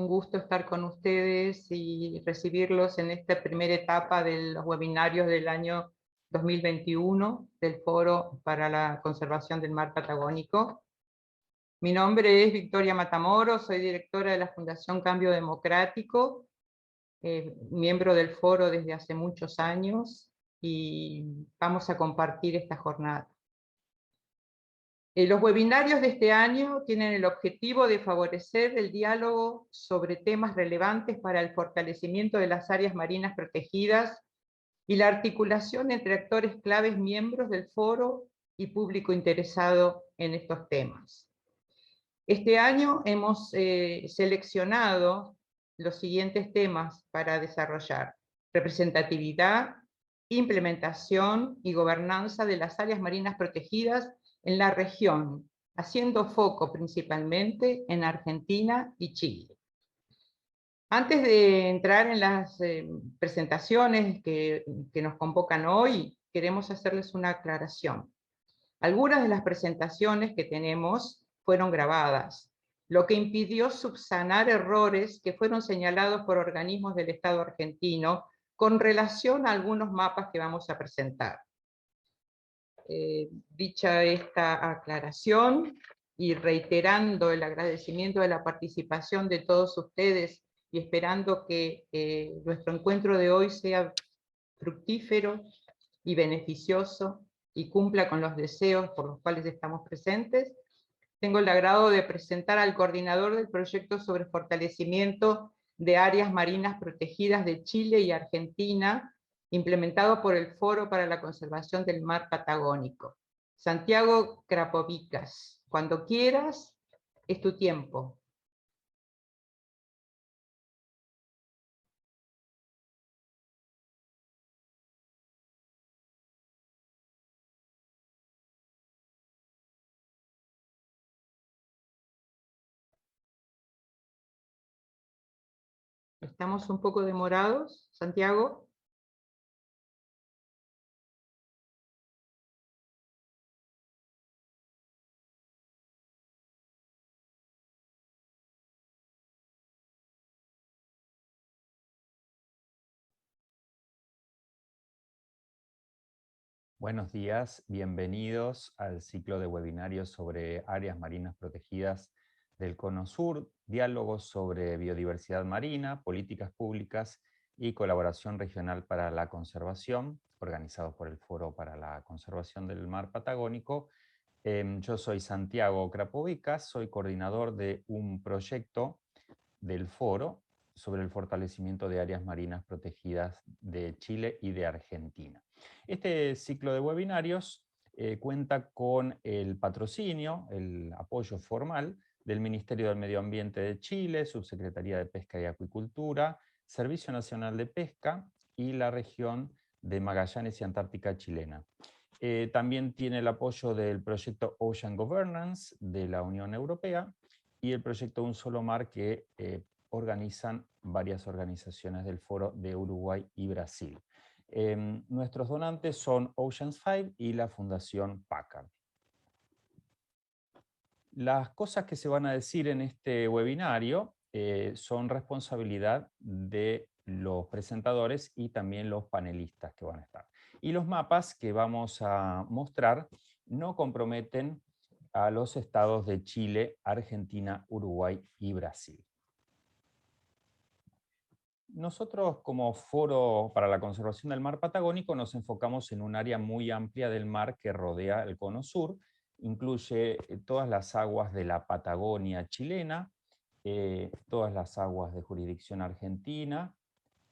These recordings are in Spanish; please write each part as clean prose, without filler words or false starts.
Un gusto estar con ustedes y recibirlos en esta primera etapa de los webinarios del año 2021 del Foro para la Conservación del Mar Patagónico. Mi nombre es Victoria Matamoros, soy directora de la Fundación Cambio Democrático, miembro del foro desde hace muchos años, y vamos a compartir esta jornada. Los webinarios de este año tienen el objetivo de favorecer el diálogo sobre temas relevantes para el fortalecimiento de las áreas marinas protegidas y la articulación entre actores claves miembros del foro y público interesado en estos temas. Este año hemos seleccionado los siguientes temas para desarrollar: representatividad, implementación y gobernanza de las áreas marinas protegidas en la región, haciendo foco principalmente en Argentina y Chile. Antes de entrar en las presentaciones que nos convocan hoy, queremos hacerles una aclaración. Algunas de las presentaciones que tenemos fueron grabadas, lo que impidió subsanar errores que fueron señalados por organismos del Estado argentino con relación a algunos mapas que vamos a presentar. Dicha esta aclaración y reiterando el agradecimiento de la participación de todos ustedes y esperando que nuestro encuentro de hoy sea fructífero y beneficioso y cumpla con los deseos por los cuales estamos presentes, tengo el agrado de presentar al coordinador del proyecto sobre fortalecimiento de áreas marinas protegidas de Chile y Argentina, implementado por el Foro para la Conservación del Mar Patagónico. Santiago Krapovicas, cuando quieras, es tu tiempo. ¿Estamos un poco demorados, Santiago? Buenos días, bienvenidos al ciclo de webinarios sobre áreas marinas protegidas del Cono Sur, diálogos sobre biodiversidad marina, políticas públicas y colaboración regional para la conservación, organizados por el Foro para la Conservación del Mar Patagónico. Yo soy Santiago Krapovicas, soy coordinador de un proyecto del Foro sobre el fortalecimiento de áreas marinas protegidas de Chile y de Argentina. Este ciclo de webinarios cuenta con el patrocinio, el apoyo formal del Ministerio del Medio Ambiente de Chile, Subsecretaría de Pesca y Acuicultura, Servicio Nacional de Pesca y la región de Magallanes y Antártica chilena. También tiene el apoyo del proyecto Ocean Governance de la Unión Europea y el proyecto Un Solo Mar que organizan varias organizaciones del Foro de Uruguay y Brasil. Nuestros donantes son Oceans 5 y la Fundación Packard. Las cosas que se van a decir en este webinario son responsabilidad de los presentadores y también los panelistas que van a estar. Y los mapas que vamos a mostrar no comprometen a los estados de Chile, Argentina, Uruguay y Brasil. Nosotros como Foro para la Conservación del Mar Patagónico nos enfocamos en un área muy amplia del mar que rodea el Cono Sur, incluye todas las aguas de la Patagonia chilena, todas las aguas de jurisdicción argentina,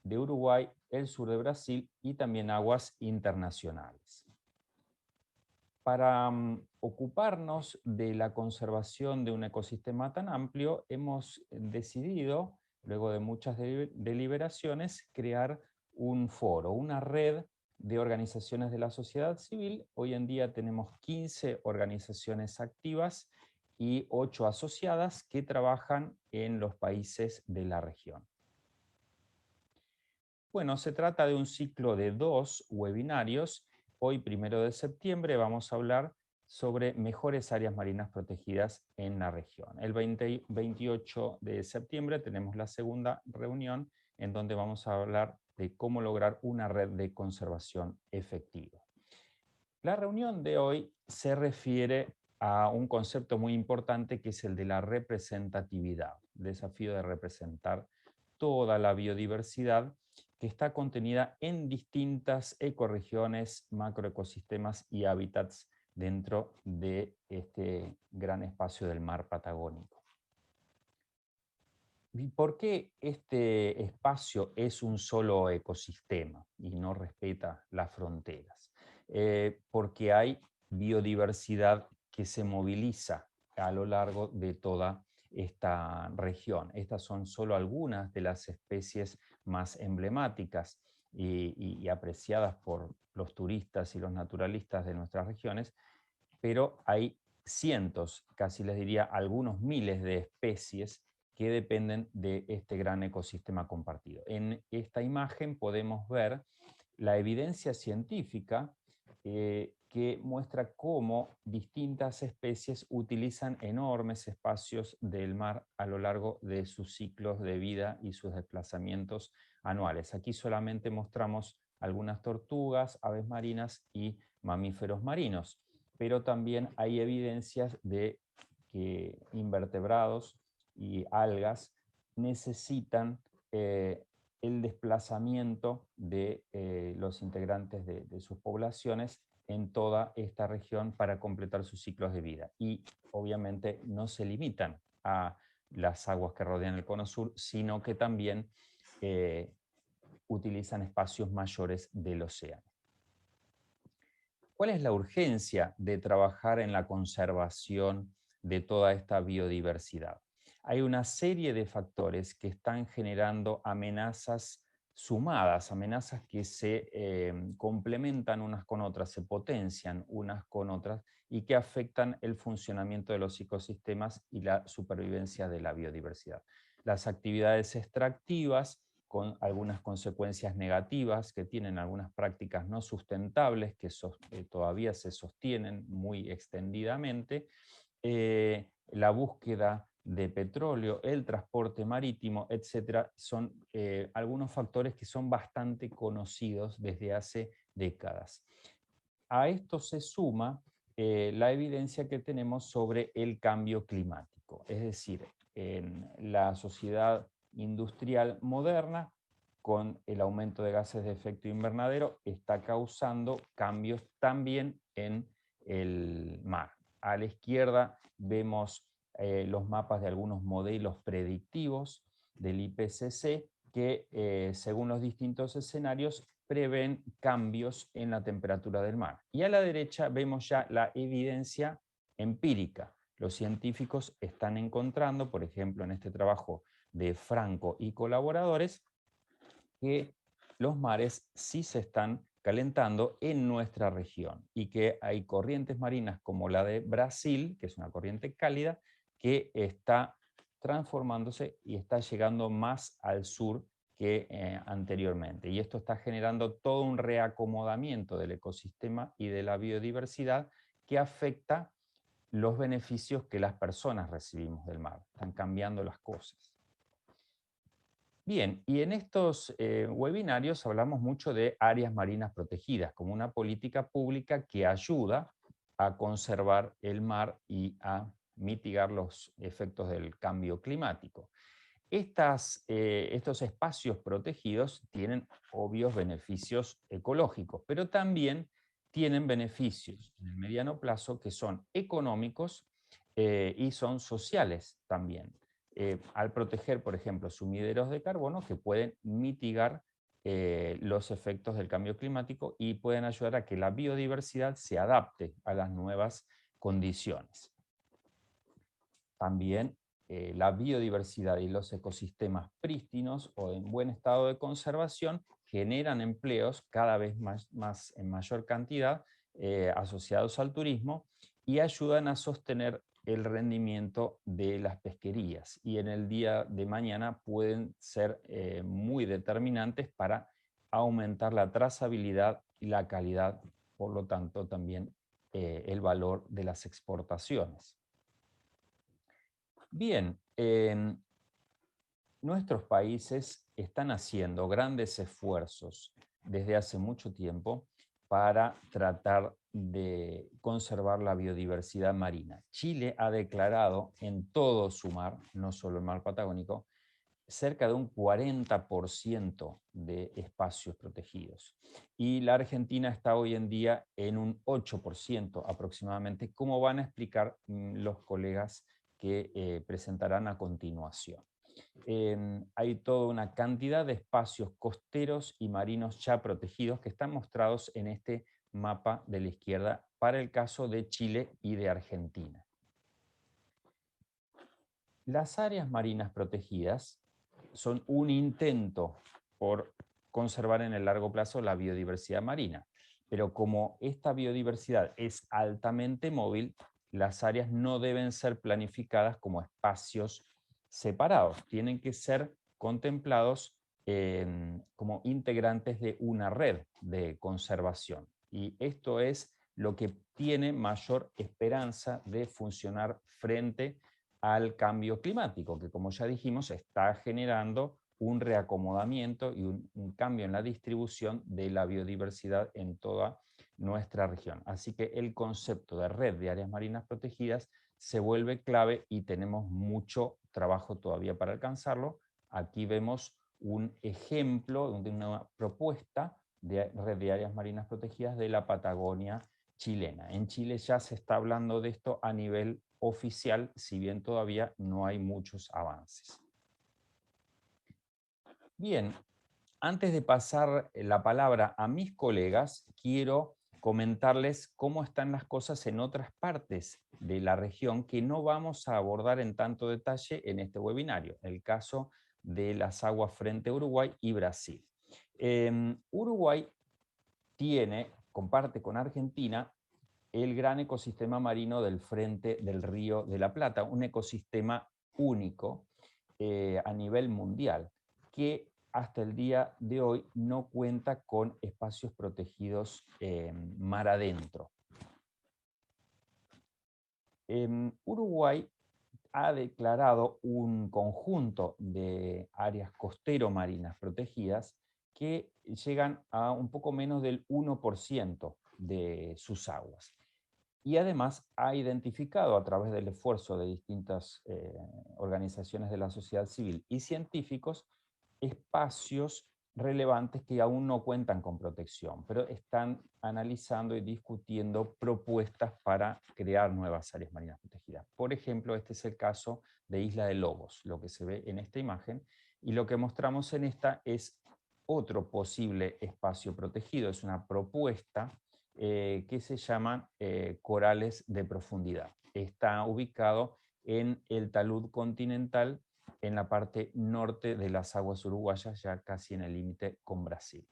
de Uruguay, el sur de Brasil y también aguas internacionales. Para ocuparnos de la conservación de un ecosistema tan amplio, hemos decidido, luego de muchas deliberaciones, crear un foro, una red de organizaciones de la sociedad civil. Hoy en día tenemos 15 organizaciones activas y 8 asociadas que trabajan en los países de la región. Bueno, se trata de un ciclo de 2 webinarios. Hoy, 1 de septiembre, vamos a hablar sobre mejores áreas marinas protegidas en la región. El 28 de septiembre tenemos la segunda reunión en donde vamos a hablar de cómo lograr una red de conservación efectiva. La reunión de hoy se refiere a un concepto muy importante que es el de la representatividad, el desafío de representar toda la biodiversidad que está contenida en distintas ecorregiones, macroecosistemas y hábitats dentro de este gran espacio del mar Patagónico. ¿Y por qué este espacio es un solo ecosistema y no respeta las fronteras? Porque hay biodiversidad que se moviliza a lo largo de toda esta región. Estas son solo algunas de las especies más emblemáticas y apreciadas por los turistas y los naturalistas de nuestras regiones, pero hay cientos, casi les diría algunos miles de especies que dependen de este gran ecosistema compartido. En esta imagen podemos ver la evidencia científica que muestra cómo distintas especies utilizan enormes espacios del mar a lo largo de sus ciclos de vida y sus desplazamientos anuales. Aquí solamente mostramos algunas tortugas, aves marinas y mamíferos marinos, pero también hay evidencias de que invertebrados y algas necesitan el desplazamiento de los integrantes de sus poblaciones en toda esta región para completar sus ciclos de vida. Y obviamente no se limitan a las aguas que rodean el Cono Sur, sino que también utilizan espacios mayores del océano. ¿Cuál es la urgencia de trabajar en la conservación de toda esta biodiversidad? Hay una serie de factores que están generando amenazas sumadas, amenazas que se complementan unas con otras, se potencian unas con otras y que afectan el funcionamiento de los ecosistemas y la supervivencia de la biodiversidad. Las actividades extractivas, con algunas consecuencias negativas que tienen algunas prácticas no sustentables que todavía se sostienen muy extendidamente, la búsqueda de petróleo, el transporte marítimo, etcétera, son algunos factores que son bastante conocidos desde hace décadas. A esto se suma la evidencia que tenemos sobre el cambio climático, es decir, en la sociedad industrial moderna, con el aumento de gases de efecto invernadero, está causando cambios también en el mar. A la izquierda vemos los mapas de algunos modelos predictivos del IPCC que, según los distintos escenarios, prevén cambios en la temperatura del mar. Y a la derecha vemos ya la evidencia empírica. Los científicos están encontrando, por ejemplo, en este trabajo de Franco y colaboradores, que los mares sí se están calentando en nuestra región y que hay corrientes marinas como la de Brasil, que es una corriente cálida, que está transformándose y está llegando más al sur que anteriormente. Y esto está generando todo un reacomodamiento del ecosistema y de la biodiversidad que afecta los beneficios que las personas recibimos del mar. Están cambiando las cosas. Bien, y en estos webinarios hablamos mucho de áreas marinas protegidas como una política pública que ayuda a conservar el mar y a mitigar los efectos del cambio climático. Estos espacios protegidos tienen obvios beneficios ecológicos, pero también tienen beneficios en el mediano plazo que son económicos y son sociales también. Al proteger, por ejemplo, sumideros de carbono que pueden mitigar los efectos del cambio climático y pueden ayudar a que la biodiversidad se adapte a las nuevas condiciones. También la biodiversidad y los ecosistemas prístinos o en buen estado de conservación generan empleos cada vez más en mayor cantidad asociados al turismo y ayudan a sostener el rendimiento de las pesquerías y en el día de mañana pueden ser muy determinantes para aumentar la trazabilidad y la calidad, por lo tanto también el valor de las exportaciones. Bien, nuestros países están haciendo grandes esfuerzos desde hace mucho tiempo para tratar de conservar la biodiversidad marina. Chile ha declarado en todo su mar, no solo el mar Patagónico, cerca de un 40% de espacios protegidos. Y la Argentina está hoy en día en un 8% aproximadamente, como van a explicar los colegas que presentarán a continuación. Hay toda una cantidad de espacios costeros y marinos ya protegidos que están mostrados en este mapa de la izquierda para el caso de Chile y de Argentina. Las áreas marinas protegidas son un intento por conservar en el largo plazo la biodiversidad marina, pero como esta biodiversidad es altamente móvil, las áreas no deben ser planificadas como espacios separados, tienen que ser contemplados como integrantes de una red de conservación. Y esto es lo que tiene mayor esperanza de funcionar frente al cambio climático, que como ya dijimos está generando un reacomodamiento y un cambio en la distribución de la biodiversidad en toda nuestra región. Así que el concepto de red de áreas marinas protegidas se vuelve clave y tenemos mucho trabajo todavía para alcanzarlo. Aquí vemos un ejemplo de una propuesta de red de áreas marinas protegidas de la Patagonia chilena. En Chile ya se está hablando de esto a nivel oficial, si bien todavía no hay muchos avances. Bien, antes de pasar la palabra a mis colegas, quiero comentarles cómo están las cosas en otras partes de la región que no vamos a abordar en tanto detalle en este webinario, el caso de las aguas frente a Uruguay y Brasil. Uruguay comparte con Argentina el gran ecosistema marino del frente del Río de la Plata, un ecosistema único a nivel mundial, que hasta el día de hoy no cuenta con espacios protegidos mar adentro. Uruguay ha declarado un conjunto de áreas costero-marinas protegidas que llegan a un poco menos del 1% de sus aguas. Y además ha identificado a través del esfuerzo de distintas organizaciones de la sociedad civil y científicos espacios relevantes que aún no cuentan con protección, pero están analizando y discutiendo propuestas para crear nuevas áreas marinas protegidas. Por ejemplo, este es el caso de Isla de Lobos, lo que se ve en esta imagen, y lo que mostramos en esta es otro posible espacio protegido, es una propuesta que se llaman corales de profundidad. Está ubicado en el talud continental, en la parte norte de las aguas uruguayas, ya casi en el límite con Brasil.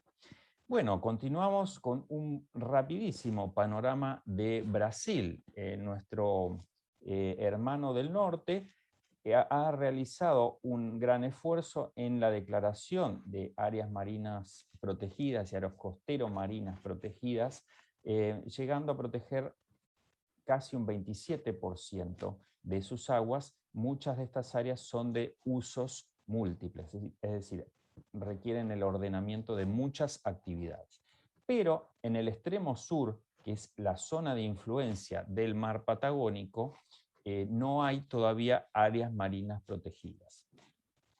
Bueno, continuamos con un rapidísimo panorama de Brasil. Nuestro hermano del norte ha realizado un gran esfuerzo en la declaración de áreas marinas protegidas y áreas costeros marinas protegidas, llegando a proteger casi un 27% de sus aguas. Muchas de estas áreas son de usos múltiples, es decir, requieren el ordenamiento de muchas actividades. Pero en el extremo sur, que es la zona de influencia del mar Patagónico, no hay todavía áreas marinas protegidas.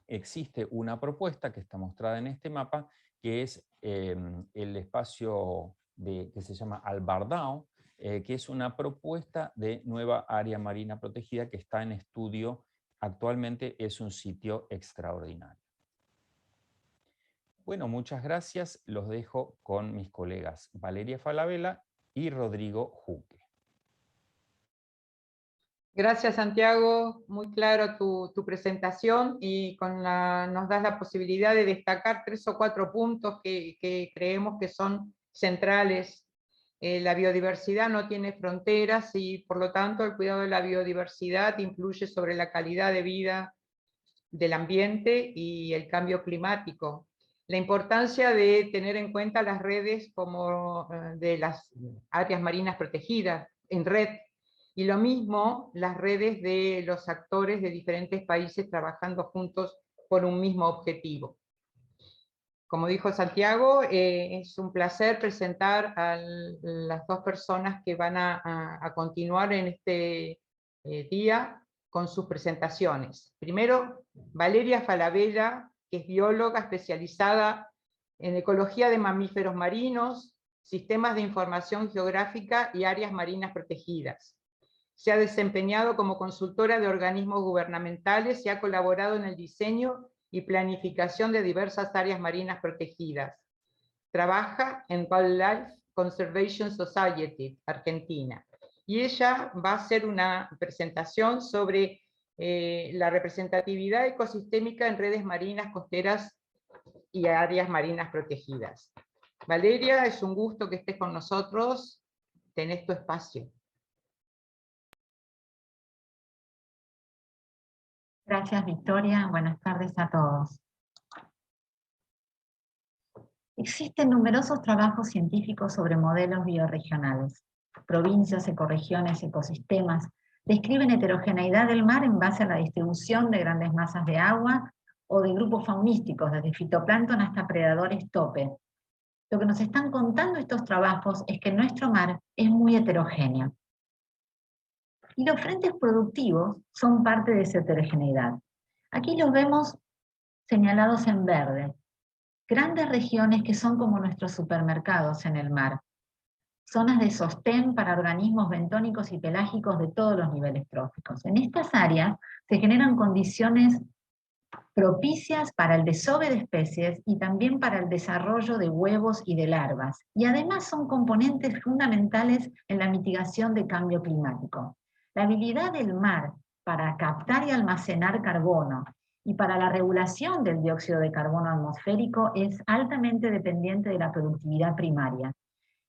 Existe una propuesta que está mostrada en este mapa, que es el espacio que se llama Albardão, que es una propuesta de nueva área marina protegida que está en estudio. Actualmente es un sitio extraordinario. Bueno, muchas gracias. Los dejo con mis colegas Valeria Falabella y Rodrigo Juque. Gracias, Santiago. Muy claro tu presentación y nos das la posibilidad de destacar 3 o 4 puntos que creemos que son centrales. La biodiversidad no tiene fronteras y, por lo tanto, el cuidado de la biodiversidad influye sobre la calidad de vida del ambiente y el cambio climático. La importancia de tener en cuenta las redes como de las áreas marinas protegidas en red, y lo mismo las redes de los actores de diferentes países trabajando juntos por un mismo objetivo. Como dijo Santiago, es un placer presentar a las dos personas que van a continuar en este día con sus presentaciones. Primero, Valeria Falabella, que es bióloga especializada en ecología de mamíferos marinos, sistemas de información geográfica y áreas marinas protegidas. Se ha desempeñado como consultora de organismos gubernamentales y ha colaborado en el diseño y planificación de diversas áreas marinas protegidas. Trabaja en Wildlife Conservation Society, Argentina. Y ella va a hacer una presentación sobre la representatividad ecosistémica en redes marinas costeras y áreas marinas protegidas. Valeria, es un gusto que estés con nosotros. Tenés tu espacio. Gracias, Victoria. Buenas tardes a todos. Existen numerosos trabajos científicos sobre modelos bioregionales. Provincias, ecorregiones, ecosistemas describen heterogeneidad del mar en base a la distribución de grandes masas de agua o de grupos faunísticos, desde fitoplancton hasta predadores tope. Lo que nos están contando estos trabajos es que nuestro mar es muy heterogéneo. Y los frentes productivos son parte de esa heterogeneidad. Aquí los vemos señalados en verde. Grandes regiones que son como nuestros supermercados en el mar. Zonas de sostén para organismos bentónicos y pelágicos de todos los niveles tróficos. En estas áreas se generan condiciones propicias para el desove de especies y también para el desarrollo de huevos y de larvas. Y además son componentes fundamentales en la mitigación de cambio climático. La habilidad del mar para captar y almacenar carbono y para la regulación del dióxido de carbono atmosférico es altamente dependiente de la productividad primaria.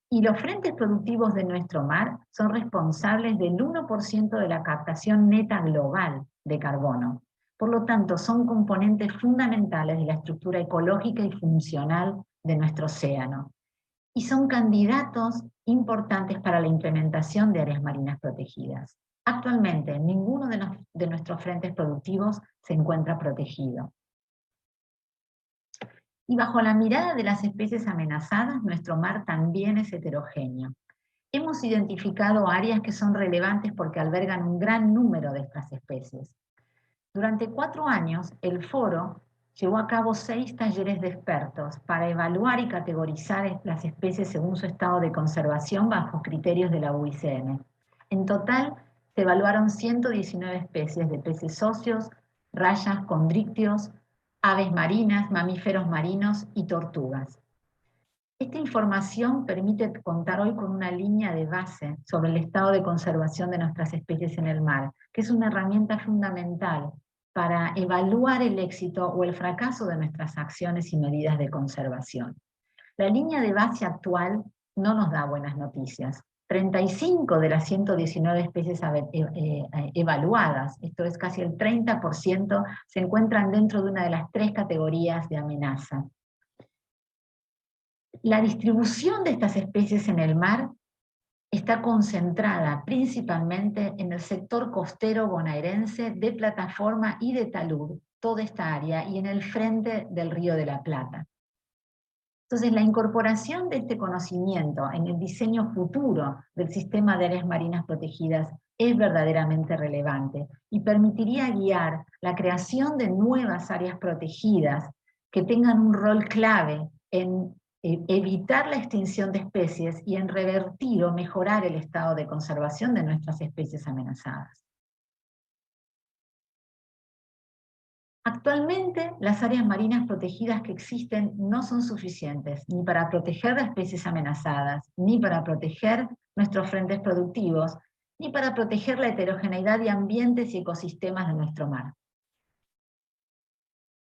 Y los frentes productivos de nuestro mar son responsables del 1% de la captación neta global de carbono. Por lo tanto, son componentes fundamentales de la estructura ecológica y funcional de nuestro océano. Y son candidatos importantes para la implementación de áreas marinas protegidas. Actualmente, ninguno de nuestros frentes productivos se encuentra protegido. Y bajo la mirada de las especies amenazadas, nuestro mar también es heterogéneo. Hemos identificado áreas que son relevantes porque albergan un gran número de estas especies. Durante 4 años, el foro llevó a cabo 6 talleres de expertos para evaluar y categorizar las especies según su estado de conservación bajo criterios de la UICN. En total, se evaluaron 119 especies de peces óseos, rayas, condrícteos, aves marinas, mamíferos marinos y tortugas. Esta información permite contar hoy con una línea de base sobre el estado de conservación de nuestras especies en el mar, que es una herramienta fundamental para evaluar el éxito o el fracaso de nuestras acciones y medidas de conservación. La línea de base actual no nos da buenas noticias. 35 de las 119 especies evaluadas, esto es casi el 30%, se encuentran dentro de una de las 3 categorías de amenaza. La distribución de estas especies en el mar está concentrada principalmente en el sector costero bonaerense, de Plataforma y de talud, toda esta área, y en el frente del Río de la Plata. Entonces, la incorporación de este conocimiento en el diseño futuro del sistema de áreas marinas protegidas es verdaderamente relevante y permitiría guiar la creación de nuevas áreas protegidas que tengan un rol clave en evitar la extinción de especies y en revertir o mejorar el estado de conservación de nuestras especies amenazadas. Actualmente, las áreas marinas protegidas que existen no son suficientes ni para proteger las especies amenazadas, ni para proteger nuestros frentes productivos, ni para proteger la heterogeneidad de ambientes y ecosistemas de nuestro mar.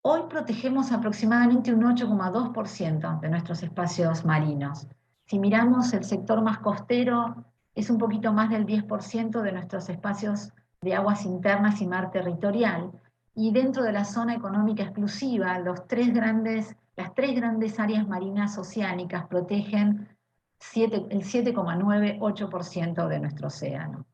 Hoy protegemos aproximadamente un 8,2% de nuestros espacios marinos. Si miramos el sector más costero, es un poquito más del 10% de nuestros espacios de aguas internas y mar territorial, y dentro de la zona económica exclusiva, las tres grandes áreas marinas oceánicas protegen el 7,98% de nuestro océano.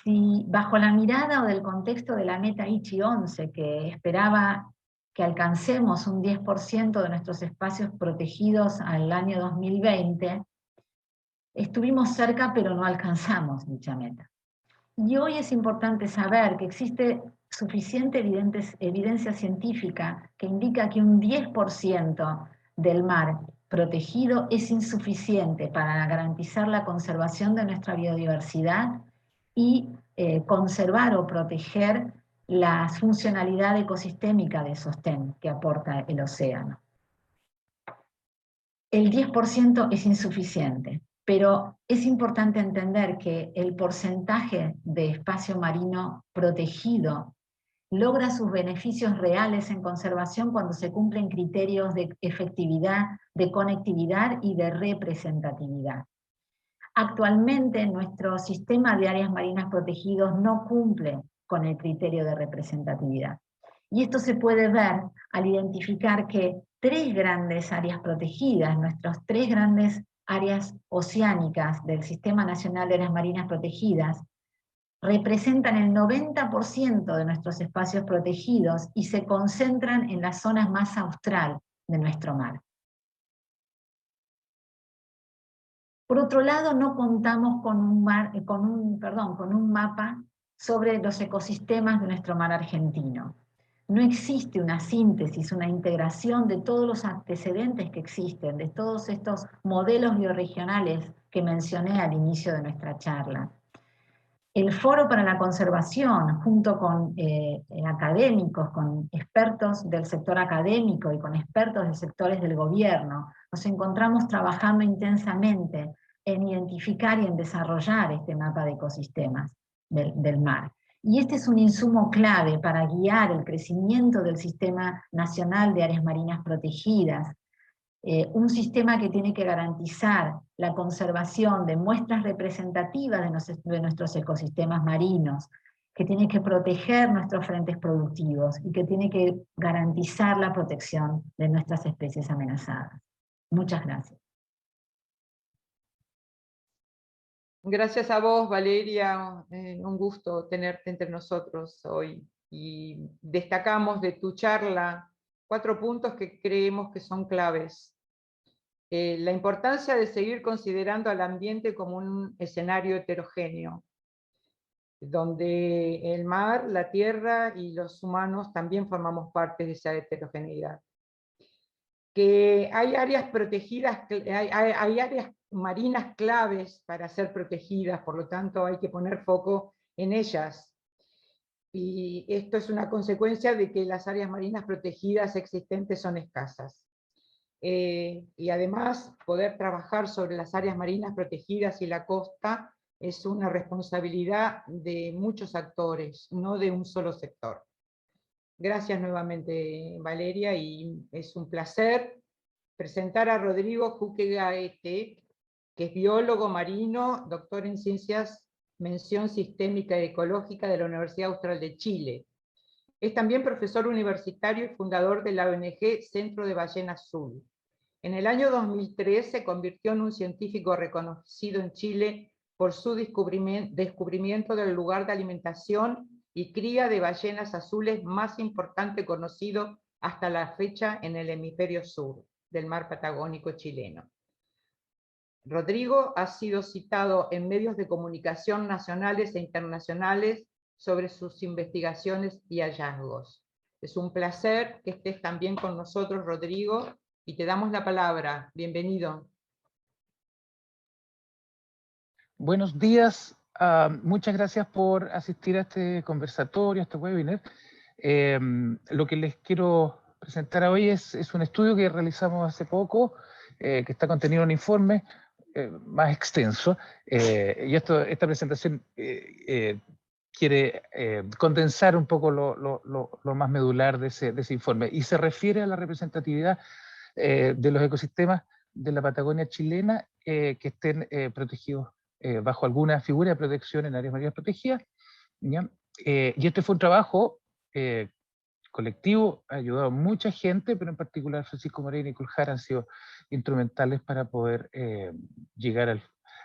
Si bajo la mirada o del contexto de la meta Aichi 11, que esperaba que alcancemos un 10% de nuestros espacios protegidos al año 2020, estuvimos cerca pero no alcanzamos dicha meta. Y hoy es importante saber que existe suficiente evidencia científica que indica que un 10% del mar protegido es insuficiente para garantizar la conservación de nuestra biodiversidad y conservar o proteger la funcionalidad ecosistémica de sostén que aporta el océano. El 10% es insuficiente, pero es importante entender que el porcentaje de espacio marino protegido logra sus beneficios reales en conservación cuando se cumplen criterios de efectividad, de conectividad y de representatividad. Actualmente nuestro sistema de áreas marinas protegidos no cumple con el criterio de representatividad. Y esto se puede ver al identificar que tres grandes áreas protegidas, nuestras tres grandes áreas oceánicas del Sistema Nacional de Áreas Marinas Protegidas, representan el 90% de nuestros espacios protegidos y se concentran en las zonas más austral de nuestro mar. Por otro lado, no contamos con un mapa sobre los ecosistemas de nuestro mar argentino. No existe una síntesis, una integración de todos los antecedentes que existen, de todos estos modelos bioregionales que mencioné al inicio de nuestra charla. El Foro para la Conservación, junto con académicos, con expertos del sector académico y con expertos de sectores del gobierno, nos encontramos trabajando intensamente en identificar y en desarrollar este mapa de ecosistemas del mar. Y este es un insumo clave para guiar el crecimiento del Sistema Nacional de Áreas Marinas Protegidas, un sistema que tiene que garantizar la conservación de muestras representativas de nuestros ecosistemas marinos, que tiene que proteger nuestros frentes productivos y que tiene que garantizar la protección de nuestras especies amenazadas. Muchas gracias. Gracias a vos, Valeria, un gusto tenerte entre nosotros hoy. Y destacamos de tu charla 4 puntos que creemos que son claves. La importancia de seguir considerando al ambiente como un escenario heterogéneo, donde el mar, la tierra y los humanos también formamos parte de esa heterogeneidad. Que hay áreas protegidas, hay áreas marinas claves para ser protegidas, por lo tanto hay que poner foco en ellas. Y esto es una consecuencia de que las áreas marinas protegidas existentes son escasas. Y además poder trabajar sobre las áreas marinas protegidas y la costa es una responsabilidad de muchos actores, no de un solo sector. Gracias nuevamente, Valeria, y es un placer presentar a Rodrigo Juque-Gaete, que es biólogo marino, doctor en Ciencias, mención Sistémica y Ecológica de la Universidad Austral de Chile. Es también profesor universitario y fundador de la ONG Centro de Ballena Azul. En el año 2003 se convirtió en un científico reconocido en Chile por su descubrimiento del lugar de alimentación y cría de ballenas azules más importante conocido hasta la fecha en el hemisferio sur del mar Patagónico chileno. Rodrigo ha sido citado en medios de comunicación nacionales e internacionales sobre sus investigaciones y hallazgos. Es un placer que estés también con nosotros, Rodrigo, y te damos la palabra. Bienvenido. Buenos días. Muchas gracias por asistir a este conversatorio, a este webinar. Lo que les quiero presentar hoy es un estudio que realizamos hace poco, que está contenido en un informe más extenso. Y esta presentación quiere condensar un poco lo más medular de ese informe, y se refiere a la representatividad de los ecosistemas de la Patagonia chilena que estén protegidos bajo alguna figura de protección en áreas marinas protegidas. Y este fue un trabajo colectivo ha ayudado a mucha gente, pero en particular Francisco Moreira y Culjar han sido instrumentales para poder llegar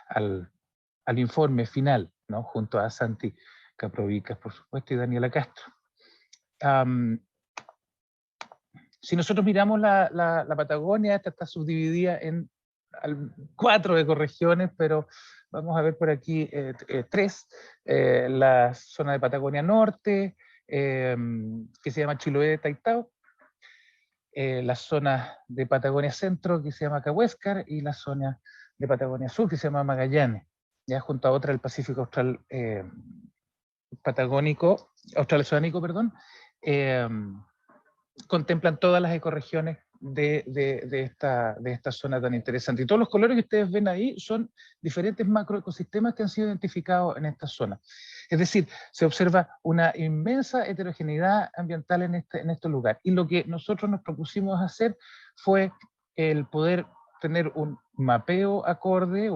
al informe final, ¿no? Junto a Santi Caprovicas, por supuesto, y Daniela Castro. Si nosotros miramos la Patagonia, esta está subdividida en 4 ecorregiones, pero vamos a ver por aquí 3. La zona de Patagonia Norte, que se llama Chiloé de Taitao, la zona de Patagonia Centro, que se llama Cahuéscar, y la zona de Patagonia Sur, que se llama Magallanes, ya junto a otra del Pacífico Austral, Australoceánico, perdón, contemplan todas las ecorregiones de esta zona tan interesante. Y todos los colores que ustedes ven ahí son diferentes macroecosistemas que han sido identificados en esta zona. Es decir, se observa una inmensa heterogeneidad ambiental en este lugar. Y lo que nosotros nos propusimos hacer fue el poder tener un mapeo acorde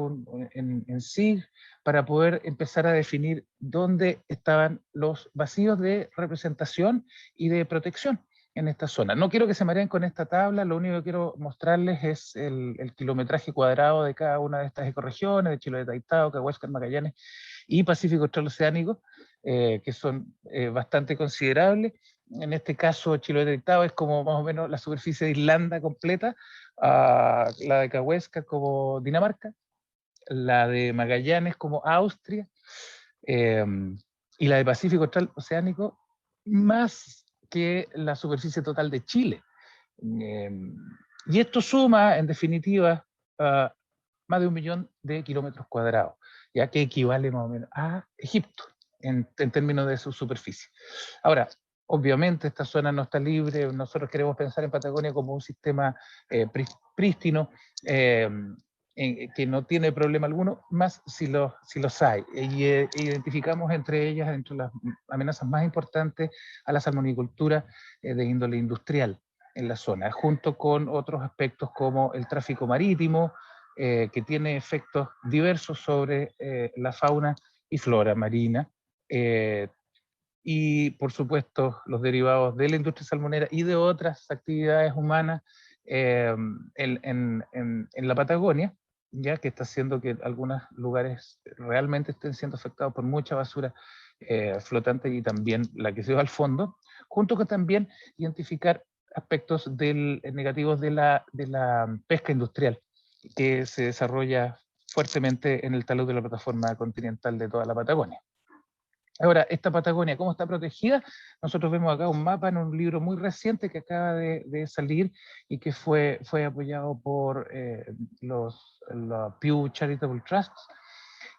en SIG para poder empezar a definir dónde estaban los vacíos de representación y de protección en esta zona. No quiero que se mareen con esta tabla, lo único que quiero mostrarles es el kilometraje cuadrado de cada una de estas ecorregiones, de Chiloé de Taitao, Cahuéscar, Magallanes y Pacífico Australoceánico, que son bastante considerables. En este caso, Chiloé de Taitao es como más o menos la superficie de Irlanda completa, la de Cahuéscar como Dinamarca, la de Magallanes como Austria, y la de Pacífico Australoceánico más que la superficie total de Chile. Y esto suma, en definitiva, más de 1 millón de kilómetros cuadrados, ya que equivale más o menos a Egipto, en términos de su superficie. Ahora, obviamente esta zona no está libre, nosotros queremos pensar en Patagonia como un sistema prístino, que no tiene problema alguno, más si los hay. Y identificamos entre las amenazas más importantes a la salmonicultura de índole industrial en la zona, junto con otros aspectos como el tráfico marítimo, que tiene efectos diversos sobre la fauna y flora marina, y por supuesto los derivados de la industria salmonera y de otras actividades humanas en la Patagonia, ya que está haciendo que algunos lugares realmente estén siendo afectados por mucha basura flotante y también la que se va al fondo, junto con también identificar aspectos negativos de la pesca industrial, que se desarrolla fuertemente en el talud de la plataforma continental de toda la Patagonia. Ahora, esta Patagonia, ¿cómo está protegida? Nosotros vemos acá un mapa en un libro muy reciente que acaba de salir y que fue apoyado por los Pew Charitable Trusts,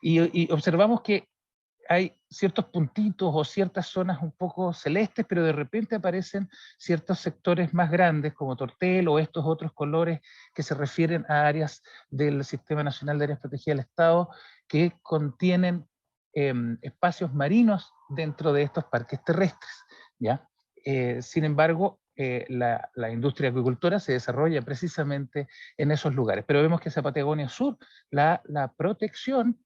y observamos que hay ciertos puntitos o ciertas zonas un poco celestes, pero de repente aparecen ciertos sectores más grandes como Tortel o estos otros colores que se refieren a áreas del Sistema Nacional de Áreas Protegidas del Estado que contienen espacios marinos dentro de estos parques terrestres, ¿ya? Sin embargo, la industria acuicultora se desarrolla precisamente en esos lugares, pero vemos que esa Patagonia Sur, la protección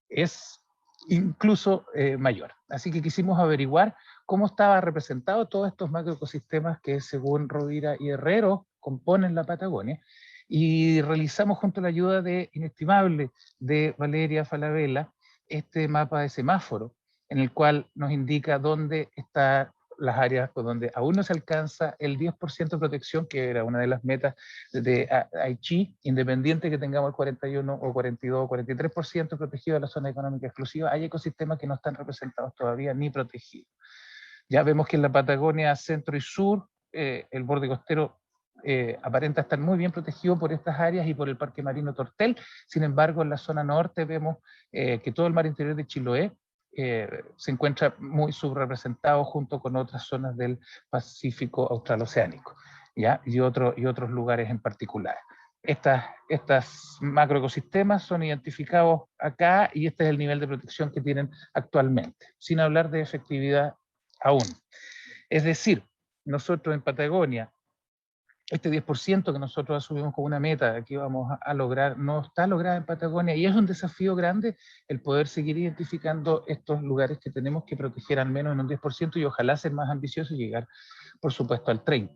es incluso mayor. Así que quisimos averiguar cómo estaba representado todos estos macroecosistemas que según Rovira y Herrero componen la Patagonia, y realizamos junto a la ayuda inestimable de Valeria Falabella este mapa de semáforo, en el cual nos indica dónde están las áreas por donde aún no se alcanza el 10% de protección, que era una de las metas de Aichi, independiente que tengamos el 41 o 42 o 43% protegido de la zona económica exclusiva, hay ecosistemas que no están representados todavía ni protegidos. Ya vemos que en la Patagonia centro y sur, el borde costero aparenta estar muy bien protegido por estas áreas y por el Parque Marino Tortel. Sin embargo, en la zona norte vemos que todo el mar interior de Chiloé se encuentra muy subrepresentado junto con otras zonas del Pacífico Australoceánico, ¿ya? Y otros lugares en particular. Estas macroecosistemas son identificados acá y este es el nivel de protección que tienen actualmente, sin hablar de efectividad aún. Es decir, nosotros en Patagonia este 10% que nosotros asumimos como una meta que vamos a lograr, no está lograda en Patagonia, y es un desafío grande el poder seguir identificando estos lugares que tenemos que proteger al menos en un 10% y ojalá ser más ambicioso y llegar, por supuesto, al 30%.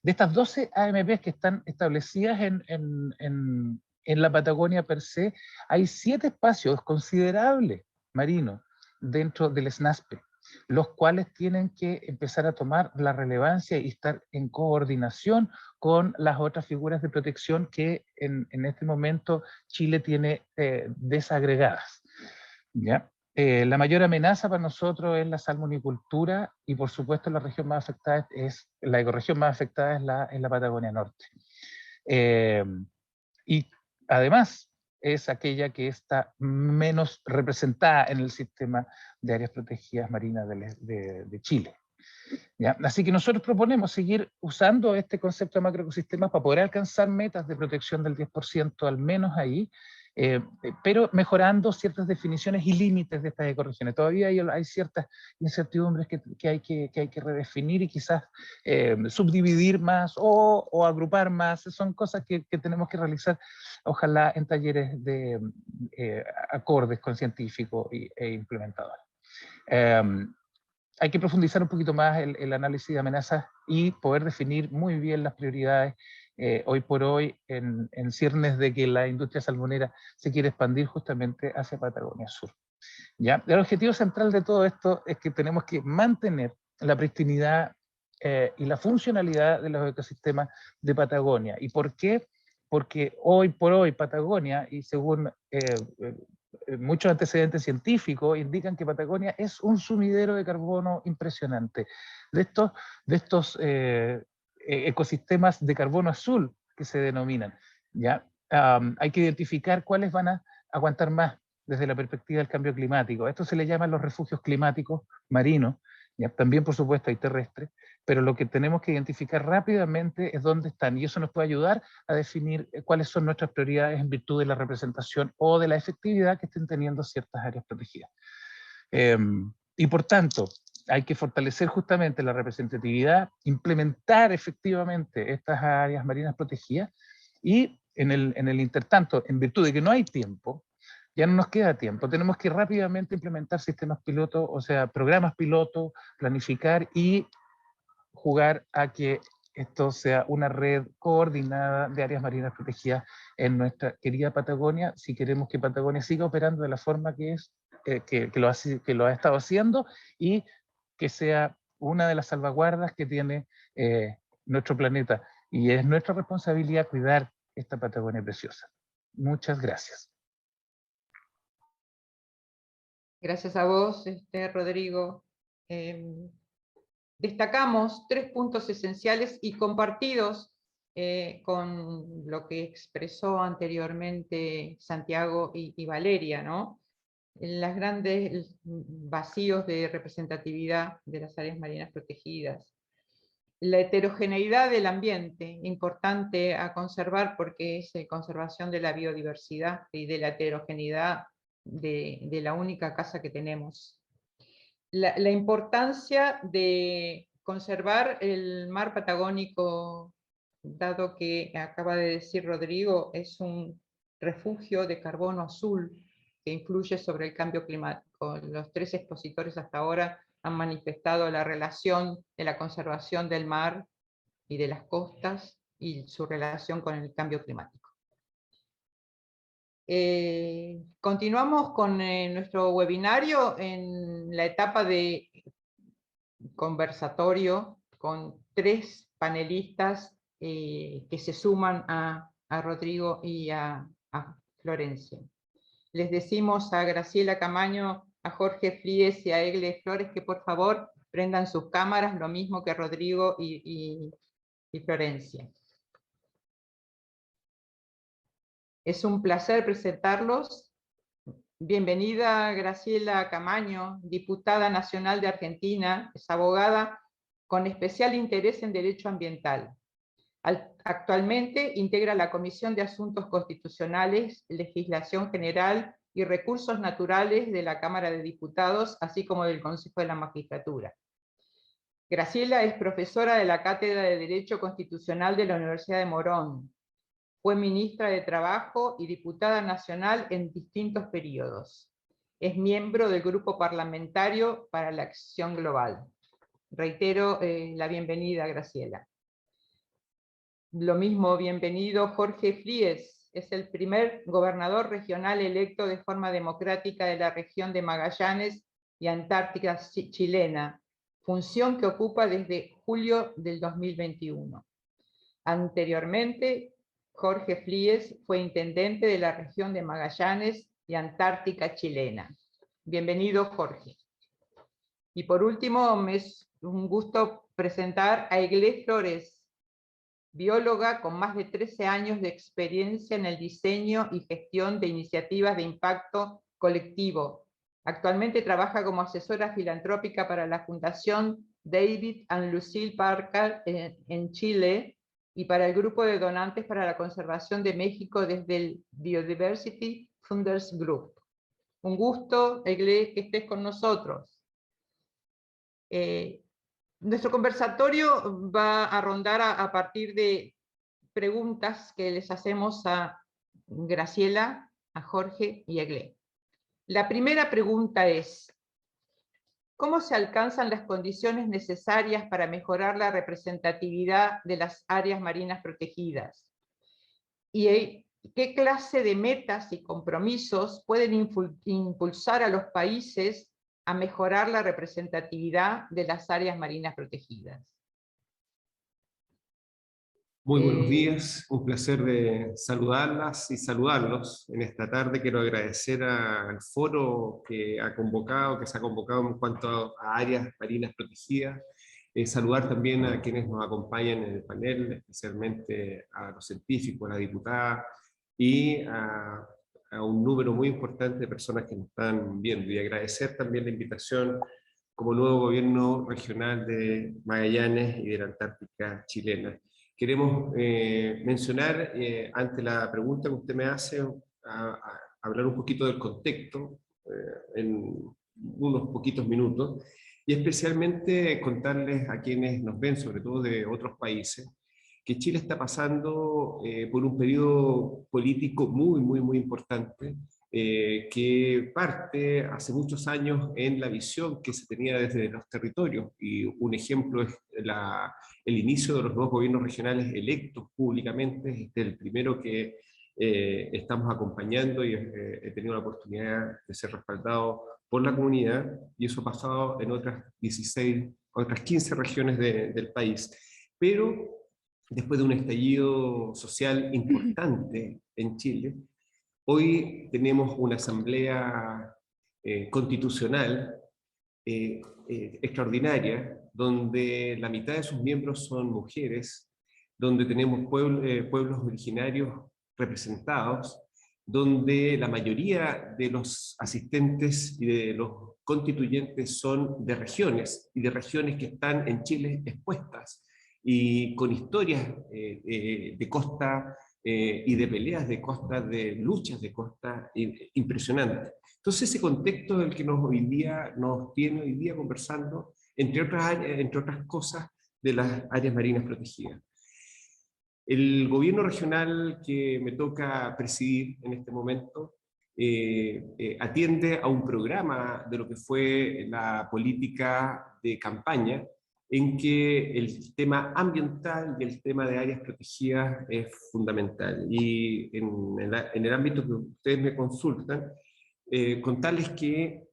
De estas 12 AMPs que están establecidas en la Patagonia per se, hay 7 espacios considerables marinos dentro del SNASPE, los cuales tienen que empezar a tomar la relevancia y estar en coordinación con las otras figuras de protección que en este momento Chile tiene desagregadas, ¿ya? La mayor amenaza para nosotros es la salmonicultura y por supuesto la ecorregión más afectada es la Patagonia Norte. Y además es aquella que está menos representada en el sistema de áreas protegidas marinas de Chile. ¿Ya? Así que nosotros proponemos seguir usando este concepto de macroecosistemas para poder alcanzar metas de protección del 10% al menos ahí, pero mejorando ciertas definiciones y límites de estas ecorregiones. Todavía hay ciertas incertidumbres que hay que redefinir y quizás subdividir más o agrupar más. Son cosas que tenemos que realizar, ojalá en talleres de acordes con científicos e implementadores. Hay que profundizar un poquito más el análisis de amenazas y poder definir muy bien las prioridades hoy por hoy en ciernes de que la industria salmonera se quiere expandir justamente hacia Patagonia Sur. ¿Ya? El objetivo central de todo esto es que tenemos que mantener la pristinidad y la funcionalidad de los ecosistemas de Patagonia. ¿Y por qué? Porque hoy por hoy Patagonia, y según muchos antecedentes científicos indican que Patagonia es un sumidero de carbono impresionante. De estos ecosistemas de carbono azul que se denominan, ¿ya? Hay que identificar cuáles van a aguantar más desde la perspectiva del cambio climático. Esto se le llaman los refugios climáticos marinos, ¿ya? También por supuesto hay terrestres, pero lo que tenemos que identificar rápidamente es dónde están, y eso nos puede ayudar a definir cuáles son nuestras prioridades en virtud de la representación o de la efectividad que estén teniendo ciertas áreas protegidas. Y por tanto, hay que fortalecer justamente la representatividad, implementar efectivamente estas áreas marinas protegidas, y en el intertanto, en virtud de que no hay tiempo, ya no nos queda tiempo, tenemos que rápidamente implementar sistemas pilotos, o sea, programas pilotos, planificar y jugar a que esto sea una red coordinada de áreas marinas protegidas en nuestra querida Patagonia, si queremos que Patagonia siga operando de la forma que es, que lo ha estado haciendo, y que sea una de las salvaguardas que tiene nuestro planeta. Y es nuestra responsabilidad cuidar esta Patagonia preciosa. Muchas gracias. Gracias a vos, Rodrigo. Destacamos 3 puntos esenciales y compartidos con lo que expresó anteriormente Santiago y Valeria, ¿no? Los grandes vacíos de representatividad de las áreas marinas protegidas. La heterogeneidad del ambiente, importante a conservar porque es conservación de la biodiversidad y de la heterogeneidad de la única casa que tenemos. La importancia de conservar el mar Patagónico, dado que acaba de decir Rodrigo, es un refugio de carbono azul que influye sobre el cambio climático. Los 3 expositores hasta ahora han manifestado la relación de la conservación del mar y de las costas y su relación con el cambio climático. Continuamos con nuestro webinario en la etapa de conversatorio con 3 panelistas que se suman a Rodrigo y a Florencia. Les decimos a Graciela Camaño, a Jorge Fríes y a Egle Flores que por favor prendan sus cámaras, lo mismo que Rodrigo y Florencia. Es un placer presentarlos. Bienvenida Graciela Camaño, diputada nacional de Argentina, es abogada con especial interés en derecho ambiental. Actualmente integra la Comisión de Asuntos Constitucionales, Legislación General y Recursos Naturales de la Cámara de Diputados, así como del Consejo de la Magistratura. Graciela es profesora de la Cátedra de Derecho Constitucional de la Universidad de Morón. Fue ministra de Trabajo y diputada nacional en distintos periodos. Es miembro del Grupo Parlamentario para la Acción Global. Reitero la bienvenida, Graciela. Lo mismo, bienvenido Jorge Fríes. Es el primer gobernador regional electo de forma democrática de la región de Magallanes y Antártica chilena, función que ocupa desde julio del 2021. Anteriormente, Jorge Fríes fue intendente de la región de Magallanes y Antártica chilena. Bienvenido, Jorge. Y por último, me es un gusto presentar a Eglé Flores, bióloga con más de 13 años de experiencia en el diseño y gestión de iniciativas de impacto colectivo. Actualmente trabaja como asesora filantrópica para la Fundación David and Lucille Parker en Chile y para el Grupo de Donantes para la Conservación de México desde el Biodiversity Funders Group. Un gusto, Eglé, que estés con nosotros. Nuestro conversatorio va a rondar a partir de preguntas que les hacemos a Graciela, a Jorge y a Eglé. La primera pregunta es: ¿cómo se alcanzan las condiciones necesarias para mejorar la representatividad de las áreas marinas protegidas? ¿Y qué clase de metas y compromisos pueden impulsar a los países a mejorar la representatividad de las áreas marinas protegidas? Muy buenos días, un placer de saludarlas y saludarlos. En esta tarde quiero agradecer al foro que se ha convocado en cuanto a áreas marinas protegidas. Saludar también a quienes nos acompañan en el panel, especialmente a los científicos, a la diputada y a un número muy importante de personas que nos están viendo. Y agradecer también la invitación como nuevo gobierno regional de Magallanes y de la Antártica chilena. Queremos mencionar, ante la pregunta que usted me hace, hablar un poquito del contexto en unos poquitos minutos, y especialmente contarles a quienes nos ven, sobre todo de otros países, que Chile está pasando por un periodo político muy importante, que parte hace muchos años en la visión que se tenía desde los territorios, y un ejemplo es el inicio de los nuevos gobiernos regionales electos públicamente. Este es el primero que estamos acompañando, y he tenido la oportunidad de ser respaldado por la comunidad, y eso ha pasado en otras 15 regiones del país. Pero después de un estallido social importante en Chile, hoy tenemos una asamblea constitucional extraordinaria, donde la mitad de sus miembros son mujeres, donde tenemos pueblos originarios representados, donde la mayoría de los asistentes y de los constituyentes son de regiones, y de regiones que están en Chile expuestas, y con historias de costa y de peleas de costa, de luchas de costa impresionantes. Entonces ese contexto es el que nos tiene hoy día conversando, entre otras cosas, de las áreas marinas protegidas. El gobierno regional que me toca presidir en este momento atiende a un programa de lo que fue la política de campaña, en que el tema ambiental y el tema de áreas protegidas es fundamental. Y en el ámbito que ustedes me consultan, contarles que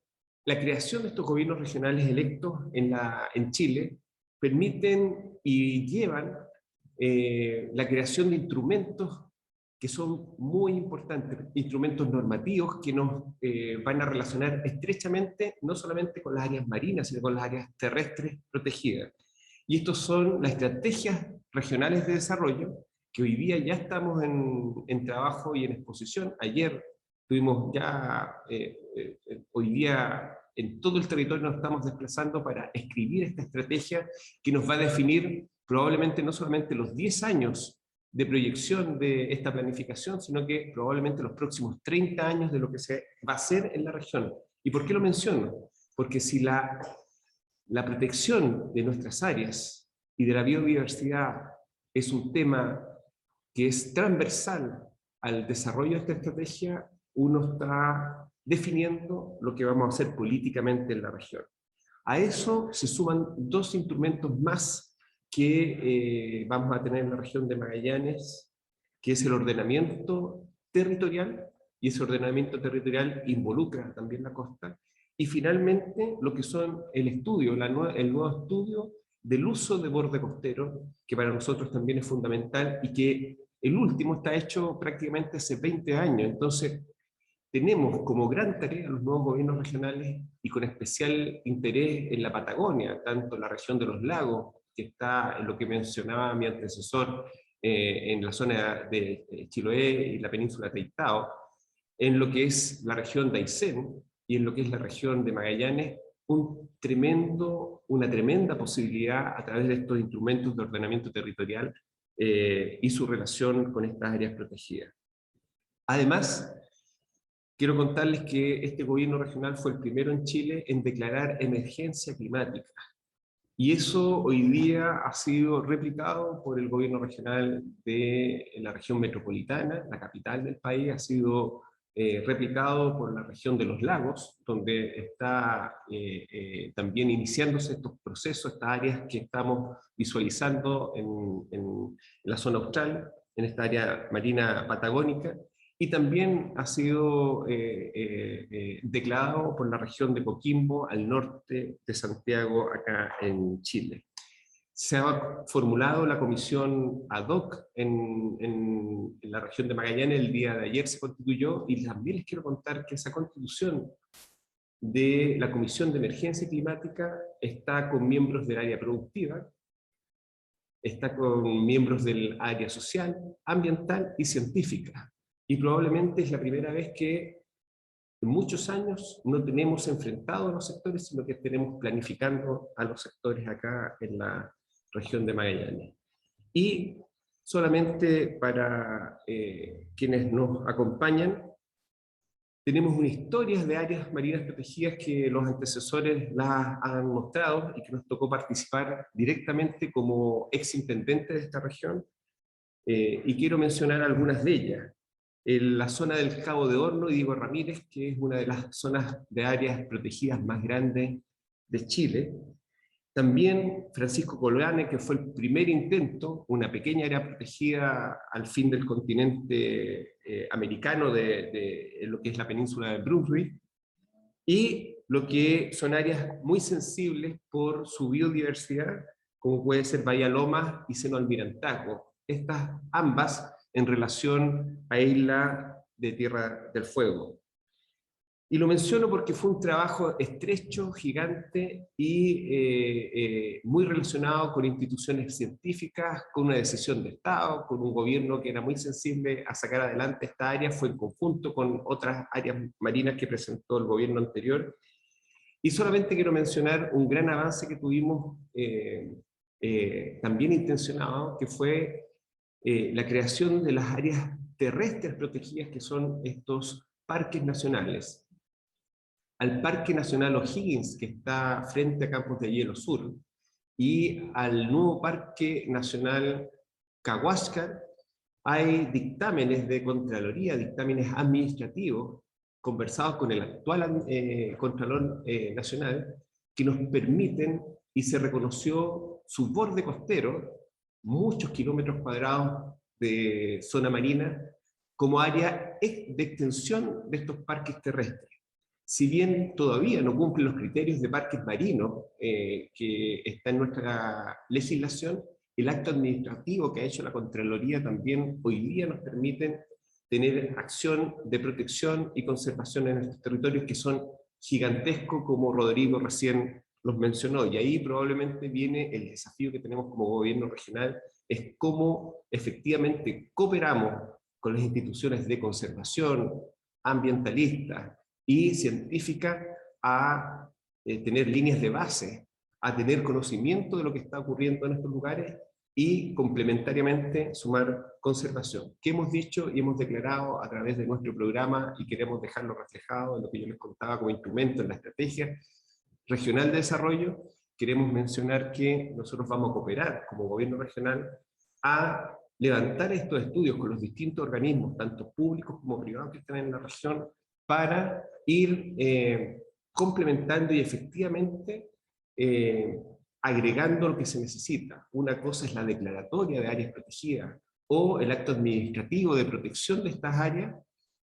la creación de estos gobiernos regionales electos en Chile permiten y llevan la creación de instrumentos que son muy importantes, instrumentos normativos que nos van a relacionar estrechamente no solamente con las áreas marinas, sino con las áreas terrestres protegidas. Y estos son las estrategias regionales de desarrollo, que hoy día ya estamos en trabajo y en exposición. Ayer tuvimos ya, hoy día en todo el territorio nos estamos desplazando para escribir esta estrategia que nos va a definir probablemente no solamente los 10 años de proyección de esta planificación, sino que probablemente los próximos 30 años de lo que se va a hacer en la región. ¿Y por qué lo menciono? Porque si la la protección de nuestras áreas y de la biodiversidad es un tema que es transversal al desarrollo de esta estrategia, uno está definiendo lo que vamos a hacer políticamente en la región. A eso se suman dos instrumentos más que vamos a tener en la región de Magallanes, que es el ordenamiento territorial, y ese ordenamiento territorial involucra también la costa, y finalmente lo que son el estudio, el nuevo estudio del uso de borde costero, que para nosotros también es fundamental, y que el último está hecho prácticamente hace 20 años, entonces tenemos como gran tarea los nuevos gobiernos regionales, y con especial interés en la Patagonia, tanto en la región de los lagos, que está en lo que mencionaba mi antecesor, en la zona de Chiloé y la península de Teitao, en lo que es la región de Aysén y en lo que es la región de Magallanes, una tremenda posibilidad a través de estos instrumentos de ordenamiento territorial y su relación con estas áreas protegidas. Además, quiero contarles que este gobierno regional fue el primero en Chile en declarar emergencia climática. Y eso hoy día ha sido replicado por el gobierno regional de la región metropolitana, la capital del país, ha sido replicado por la región de los lagos, donde está también iniciándose estos procesos, estas áreas que estamos visualizando en la zona austral, en esta área marina patagónica, y también ha sido declarado por la región de Coquimbo, al norte de Santiago, acá en Chile. Se ha formulado la comisión ad hoc en la región de Magallanes, el día de ayer se constituyó, y también les quiero contar que esa constitución de la Comisión de Emergencia Climática está con miembros del área productiva, está con miembros del área social, ambiental y científica. Y probablemente es la primera vez que en muchos años no tenemos enfrentado a los sectores, sino que tenemos planificando a los sectores acá en la región de Magallanes. Y solamente para quienes nos acompañan, tenemos una historia de áreas marinas protegidas que los antecesores las han mostrado y que nos tocó participar directamente como ex intendente de esta región, y quiero mencionar algunas de ellas. En la zona del Cabo de Horno, Diego Ramírez, que es una de las zonas de áreas protegidas más grandes de Chile. También Francisco Colgane, que fue el primer intento, una pequeña área protegida al fin del continente americano, de lo que es la península de Brunswick, y lo que son áreas muy sensibles por su biodiversidad, como puede ser Bahía Lomas y Seno Almirantazgo. Estas ambas en relación a Isla de Tierra del Fuego. Y lo menciono porque fue un trabajo estrecho, gigante y muy relacionado con instituciones científicas, con una decisión de Estado, con un gobierno que era muy sensible a sacar adelante esta área, fue en conjunto con otras áreas marinas que presentó el gobierno anterior. Y solamente quiero mencionar un gran avance que tuvimos también intencionado, que fue la creación de las áreas terrestres protegidas, que son estos parques nacionales. Al Parque Nacional O'Higgins, que está frente a Campos de Hielo Sur, y al nuevo Parque Nacional Cahuáscar, hay dictámenes de Contraloría, dictámenes administrativos, conversados con el actual Contralor Nacional, que nos permiten, y se reconoció su borde costero, muchos kilómetros cuadrados de zona marina, como área de extensión de estos parques terrestres. Si bien todavía no cumplen los criterios de parques marinos que está en nuestra legislación, el acto administrativo que ha hecho la Contraloría también hoy día nos permite tener acción de protección y conservación en estos territorios que son gigantescos, como Rodrigo recién los mencionó, y ahí probablemente viene el desafío que tenemos como gobierno regional, es cómo efectivamente cooperamos con las instituciones de conservación, ambientalistas y científicas a tener líneas de base, a tener conocimiento de lo que está ocurriendo en estos lugares y complementariamente sumar conservación, que hemos dicho y hemos declarado a través de nuestro programa y queremos dejarlo reflejado en lo que yo les contaba como instrumento en la estrategia regional de desarrollo, queremos mencionar que nosotros vamos a cooperar como gobierno regional a levantar estos estudios con los distintos organismos, tanto públicos como privados que están en la región, para ir complementando y efectivamente agregando lo que se necesita. Una cosa es la declaratoria de áreas protegidas o el acto administrativo de protección de estas áreas,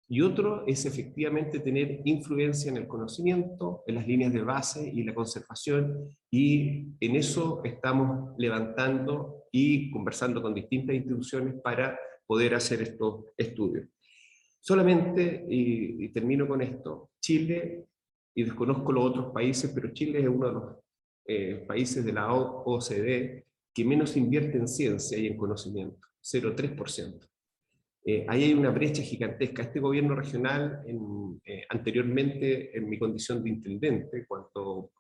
y otro es efectivamente tener influencia en el conocimiento, en las líneas de base y la conservación, y en eso estamos levantando y conversando con distintas instituciones para poder hacer estos estudios. Solamente, y termino con esto, Chile, y desconozco los otros países, pero Chile es uno de los países de la OCDE que menos invierte en ciencia y en conocimiento, 0,3%. Ahí hay una brecha gigantesca. Este gobierno regional, anteriormente en mi condición de intendente, cuando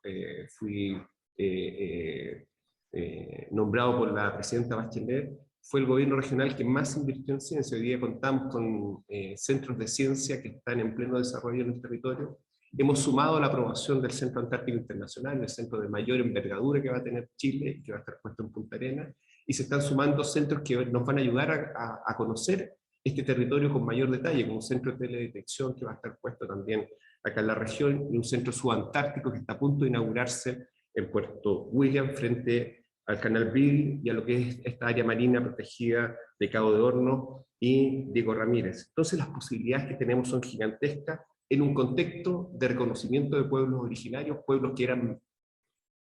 fui nombrado por la presidenta Bachelet, fue el gobierno regional que más invirtió en ciencia. Hoy día contamos con centros de ciencia que están en pleno desarrollo en el territorio. Hemos sumado la aprobación del Centro Antártico Internacional, el centro de mayor envergadura que va a tener Chile, que va a estar puesto en Punta Arenas, y se están sumando centros que nos van a ayudar a conocer este territorio con mayor detalle, como un centro de teledetección que va a estar puesto también acá en la región, y un centro subantártico que está a punto de inaugurarse en Puerto William, frente al Canal Beagle y a lo que es esta área marina protegida de Cabo de Hornos y Diego Ramírez. Entonces las posibilidades que tenemos son gigantescas en un contexto de reconocimiento de pueblos originarios, pueblos que eran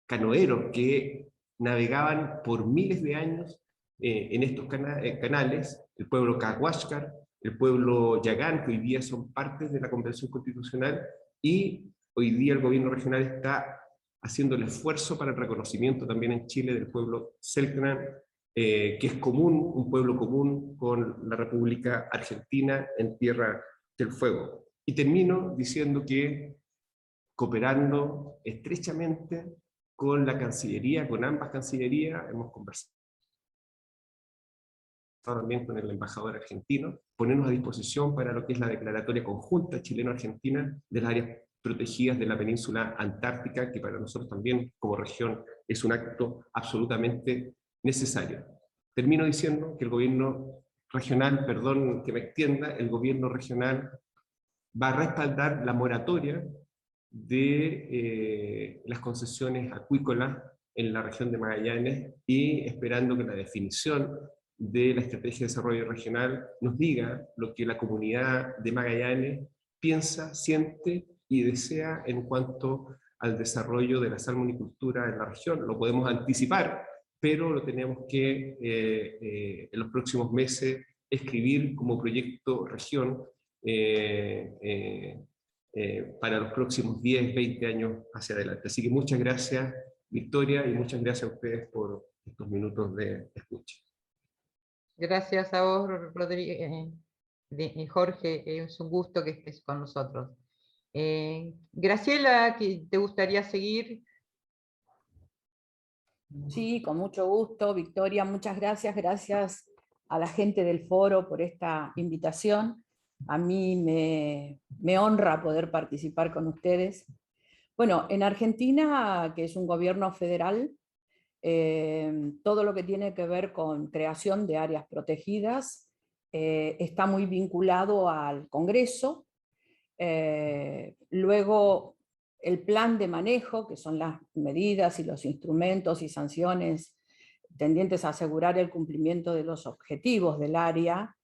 canoeros, que navegaban por miles de años en estos canales, el pueblo Cahuáscar, el pueblo Yagán, que hoy día son partes de la Convención Constitucional, y hoy día el gobierno regional está haciendo el esfuerzo para el reconocimiento también en Chile del pueblo Selknam, que es común, un pueblo común con la República Argentina en Tierra del Fuego. Y termino diciendo que, cooperando estrechamente con la Cancillería, con ambas Cancillerías, hemos conversado también con el embajador argentino, ponernos a disposición para lo que es la declaratoria conjunta chileno-argentina de las áreas protegidas de la península antártica, que para nosotros también como región es un acto absolutamente necesario. Termino diciendo que el gobierno regional, perdón que me extienda, el gobierno regional va a respaldar la moratoria de las concesiones acuícolas en la región de Magallanes, y esperando que la definición de la estrategia de desarrollo regional nos diga lo que la comunidad de Magallanes piensa, siente y desea en cuanto al desarrollo de la salmonicultura en la región. Lo podemos anticipar, pero lo tenemos que en los próximos meses escribir como proyecto región para los próximos 10, 20 años hacia adelante. Así que muchas gracias, Victoria, y muchas gracias a ustedes por estos minutos de escucha. Gracias a vos, Jorge, es un gusto que estés con nosotros. Graciela, ¿te gustaría seguir? Sí, con mucho gusto, Victoria, muchas gracias. Gracias a la gente del foro por esta invitación. A mí me honra poder participar con ustedes. Bueno, en Argentina, que es un gobierno federal, todo lo que tiene que ver con creación de áreas protegidas está muy vinculado al Congreso. Luego, el plan de manejo, que son las medidas y los instrumentos y sanciones tendientes a asegurar el cumplimiento de los objetivos del área,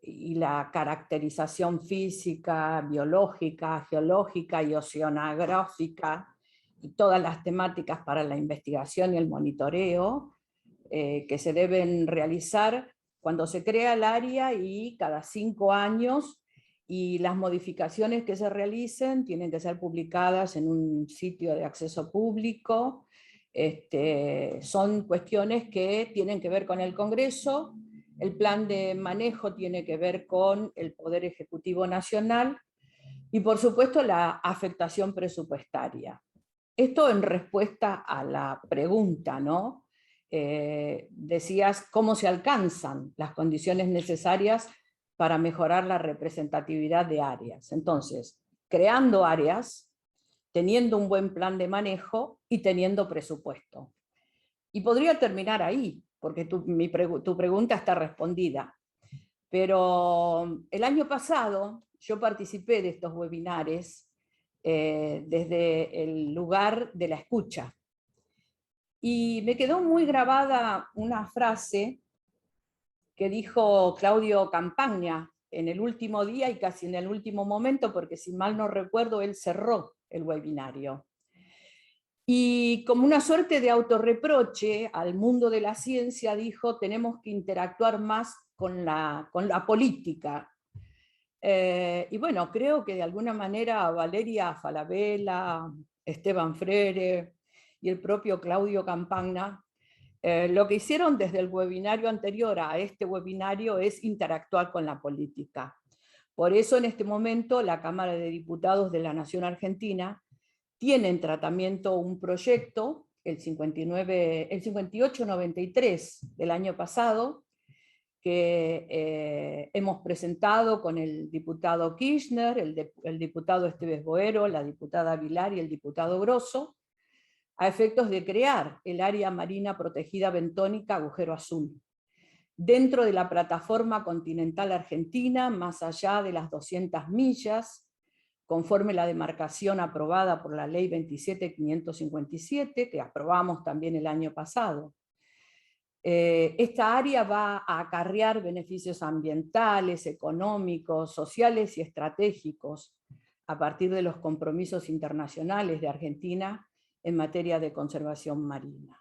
y la caracterización física, biológica, geológica y oceanográfica, y todas las temáticas para la investigación y el monitoreo que se deben realizar cuando se crea el área y cada 5 años, y las modificaciones que se realicen tienen que ser publicadas en un sitio de acceso público. Son cuestiones que tienen que ver con el Congreso. El plan de manejo tiene que ver con el Poder Ejecutivo Nacional, y por supuesto la afectación presupuestaria. Esto en respuesta a la pregunta, ¿no? Decías cómo se alcanzan las condiciones necesarias para mejorar la representatividad de áreas. Entonces, creando áreas, teniendo un buen plan de manejo y teniendo presupuesto. Y podría terminar ahí, porque tu pregunta está respondida. Pero el año pasado yo participé de estos webinares desde el lugar de la escucha. Y me quedó muy grabada una frase que dijo Claudio Campagna en el último día y casi en el último momento, porque si mal no recuerdo, él cerró el webinario. Y como una suerte de autorreproche al mundo de la ciencia dijo, tenemos que interactuar más con la política. Y bueno, creo que de alguna manera Valeria Falabella, Esteban Freire y el propio Claudio Campagna, lo que hicieron desde el webinario anterior a este webinario es interactuar con la política. Por eso en este momento la Cámara de Diputados de la Nación Argentina tiene en tratamiento un proyecto, el 5893 del año pasado, que hemos presentado con el diputado Kirchner, el diputado Esteves Boero, la diputada Aguilar y el diputado Grosso, a efectos de crear el área marina protegida bentónica Agujero Azul, dentro de la plataforma continental argentina, más allá de las 200 millas, conforme la demarcación aprobada por la Ley 27.557, que aprobamos también el año pasado. Esta área va a acarrear beneficios ambientales, económicos, sociales y estratégicos a partir de los compromisos internacionales de Argentina en materia de conservación marina.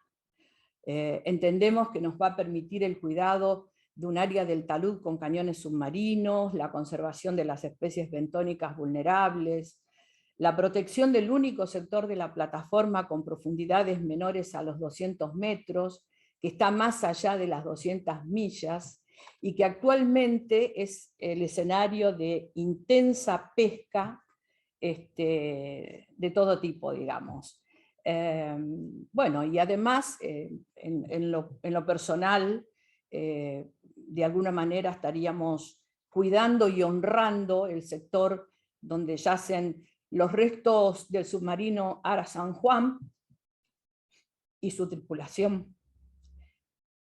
Entendemos que nos va a permitir el cuidado de un área del talud con cañones submarinos, la conservación de las especies bentónicas vulnerables, la protección del único sector de la plataforma con profundidades menores a los 200 metros, que está más allá de las 200 millas, y que actualmente es el escenario de intensa pesca de todo tipo, digamos. Bueno, y además, en lo personal, de alguna manera estaríamos cuidando y honrando el sector donde yacen los restos del submarino Ara San Juan y su tripulación,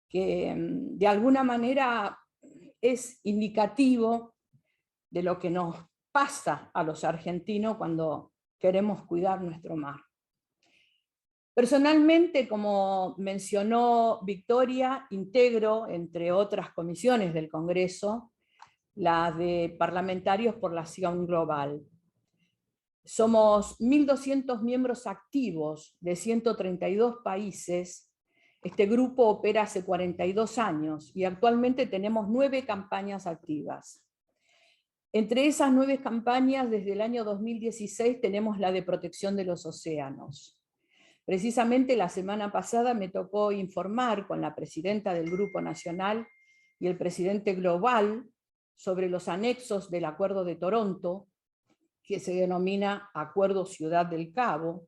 que de alguna manera es indicativo de lo que nos pasa a los argentinos cuando queremos cuidar nuestro mar. Personalmente, como mencionó Victoria, integro, entre otras comisiones del Congreso, la de Parlamentarios por la Acción Global. Somos 1.200 miembros activos de 132 países. Este grupo opera hace 42 años y actualmente tenemos 9 campañas activas. Entre esas 9 campañas, desde el año 2016, tenemos la de protección de los océanos. Precisamente la semana pasada me tocó informar con la presidenta del Grupo Nacional y el presidente global sobre los anexos del Acuerdo de Toronto, que se denomina Acuerdo Ciudad del Cabo,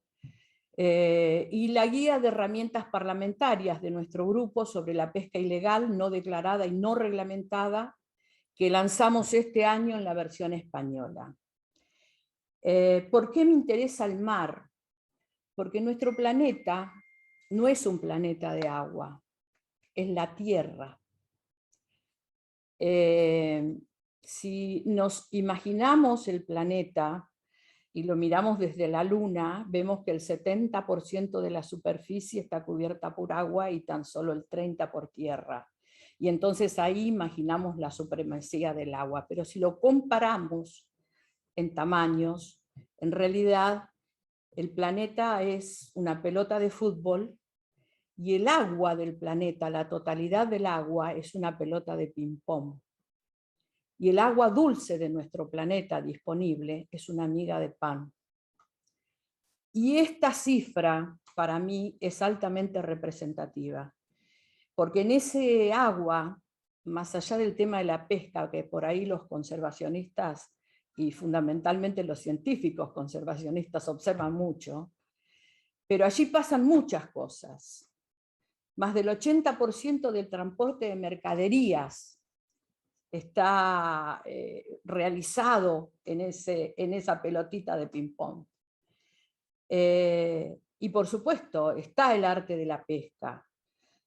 y la guía de herramientas parlamentarias de nuestro grupo sobre la pesca ilegal, no declarada y no reglamentada, que lanzamos este año en la versión española. ¿Por qué me interesa el mar? Porque nuestro planeta no es un planeta de agua, es la Tierra. Si nos imaginamos el planeta y lo miramos desde la Luna, vemos que el 70% de la superficie está cubierta por agua y tan solo el 30% por tierra. Y entonces ahí imaginamos la supremacía del agua. Pero si lo comparamos en tamaños, en realidad el planeta es una pelota de fútbol y el agua del planeta, la totalidad del agua, es una pelota de ping-pong. Y el agua dulce de nuestro planeta disponible es una miga de pan. Y esta cifra para mí es altamente representativa, porque en ese agua, más allá del tema de la pesca, que por ahí los conservacionistas y fundamentalmente los científicos conservacionistas observan mucho, pero allí pasan muchas cosas. Más del 80% del transporte de mercaderías está realizado en esa pelotita de ping-pong. Y por supuesto, está el arte de la pesca.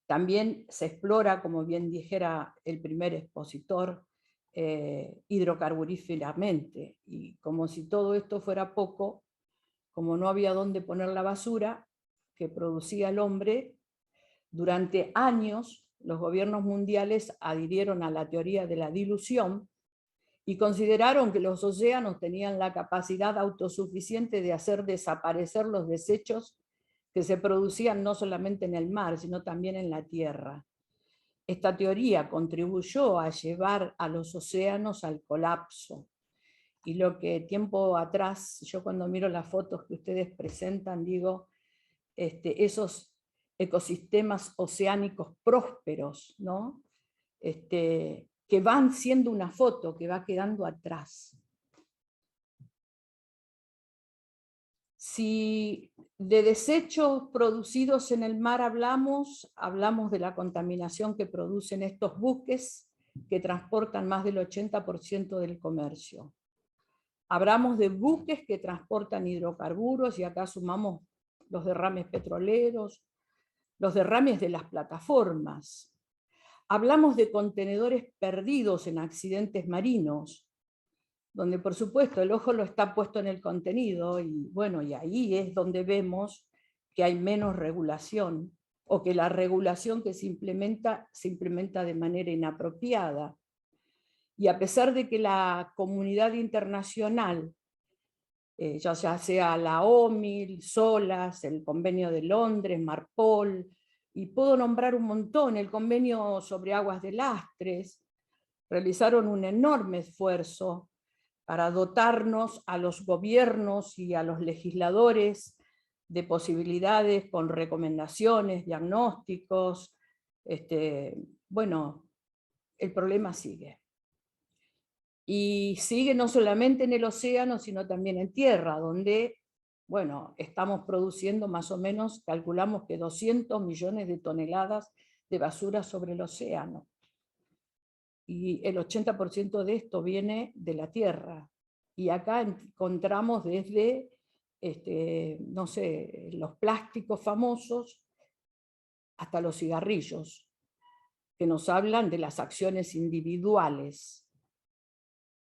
También se explora, como bien dijera el primer expositor, hidrocarburíferamente. Y como si todo esto fuera poco, como no había dónde poner la basura que producía el hombre, durante años los gobiernos mundiales adhirieron a la teoría de la dilución y consideraron que los océanos tenían la capacidad autosuficiente de hacer desaparecer los desechos que se producían no solamente en el mar, sino también en la tierra. Esta teoría contribuyó a llevar a los océanos al colapso. Y lo que tiempo atrás, yo cuando miro las fotos que ustedes presentan, digo, esos ecosistemas oceánicos prósperos, ¿no? Que van siendo una foto que va quedando atrás. Si de desechos producidos en el mar hablamos de la contaminación que producen estos buques que transportan más del 80% del comercio. Hablamos de buques que transportan hidrocarburos y acá sumamos los derrames petroleros, los derrames de las plataformas. Hablamos de contenedores perdidos en accidentes marinos, donde por supuesto el ojo lo está puesto en el contenido y bueno, y ahí es donde vemos que hay menos regulación o que la regulación que se implementa de manera inapropiada. Y a pesar de que la comunidad internacional, ya sea la OMI, SOLAS, el Convenio de Londres, Marpol, y puedo nombrar un montón, el Convenio sobre Aguas de Lastres, realizaron un enorme esfuerzo para dotarnos a los gobiernos y a los legisladores de posibilidades con recomendaciones, diagnósticos. Bueno, el problema sigue. Y sigue no solamente en el océano, sino también en tierra, donde, bueno, estamos produciendo más o menos, calculamos que 200 millones de toneladas de basura sobre el océano. Y el 80% de esto viene de la tierra. Y acá encontramos desde, no sé, los plásticos famosos hasta los cigarrillos, que nos hablan de las acciones individuales.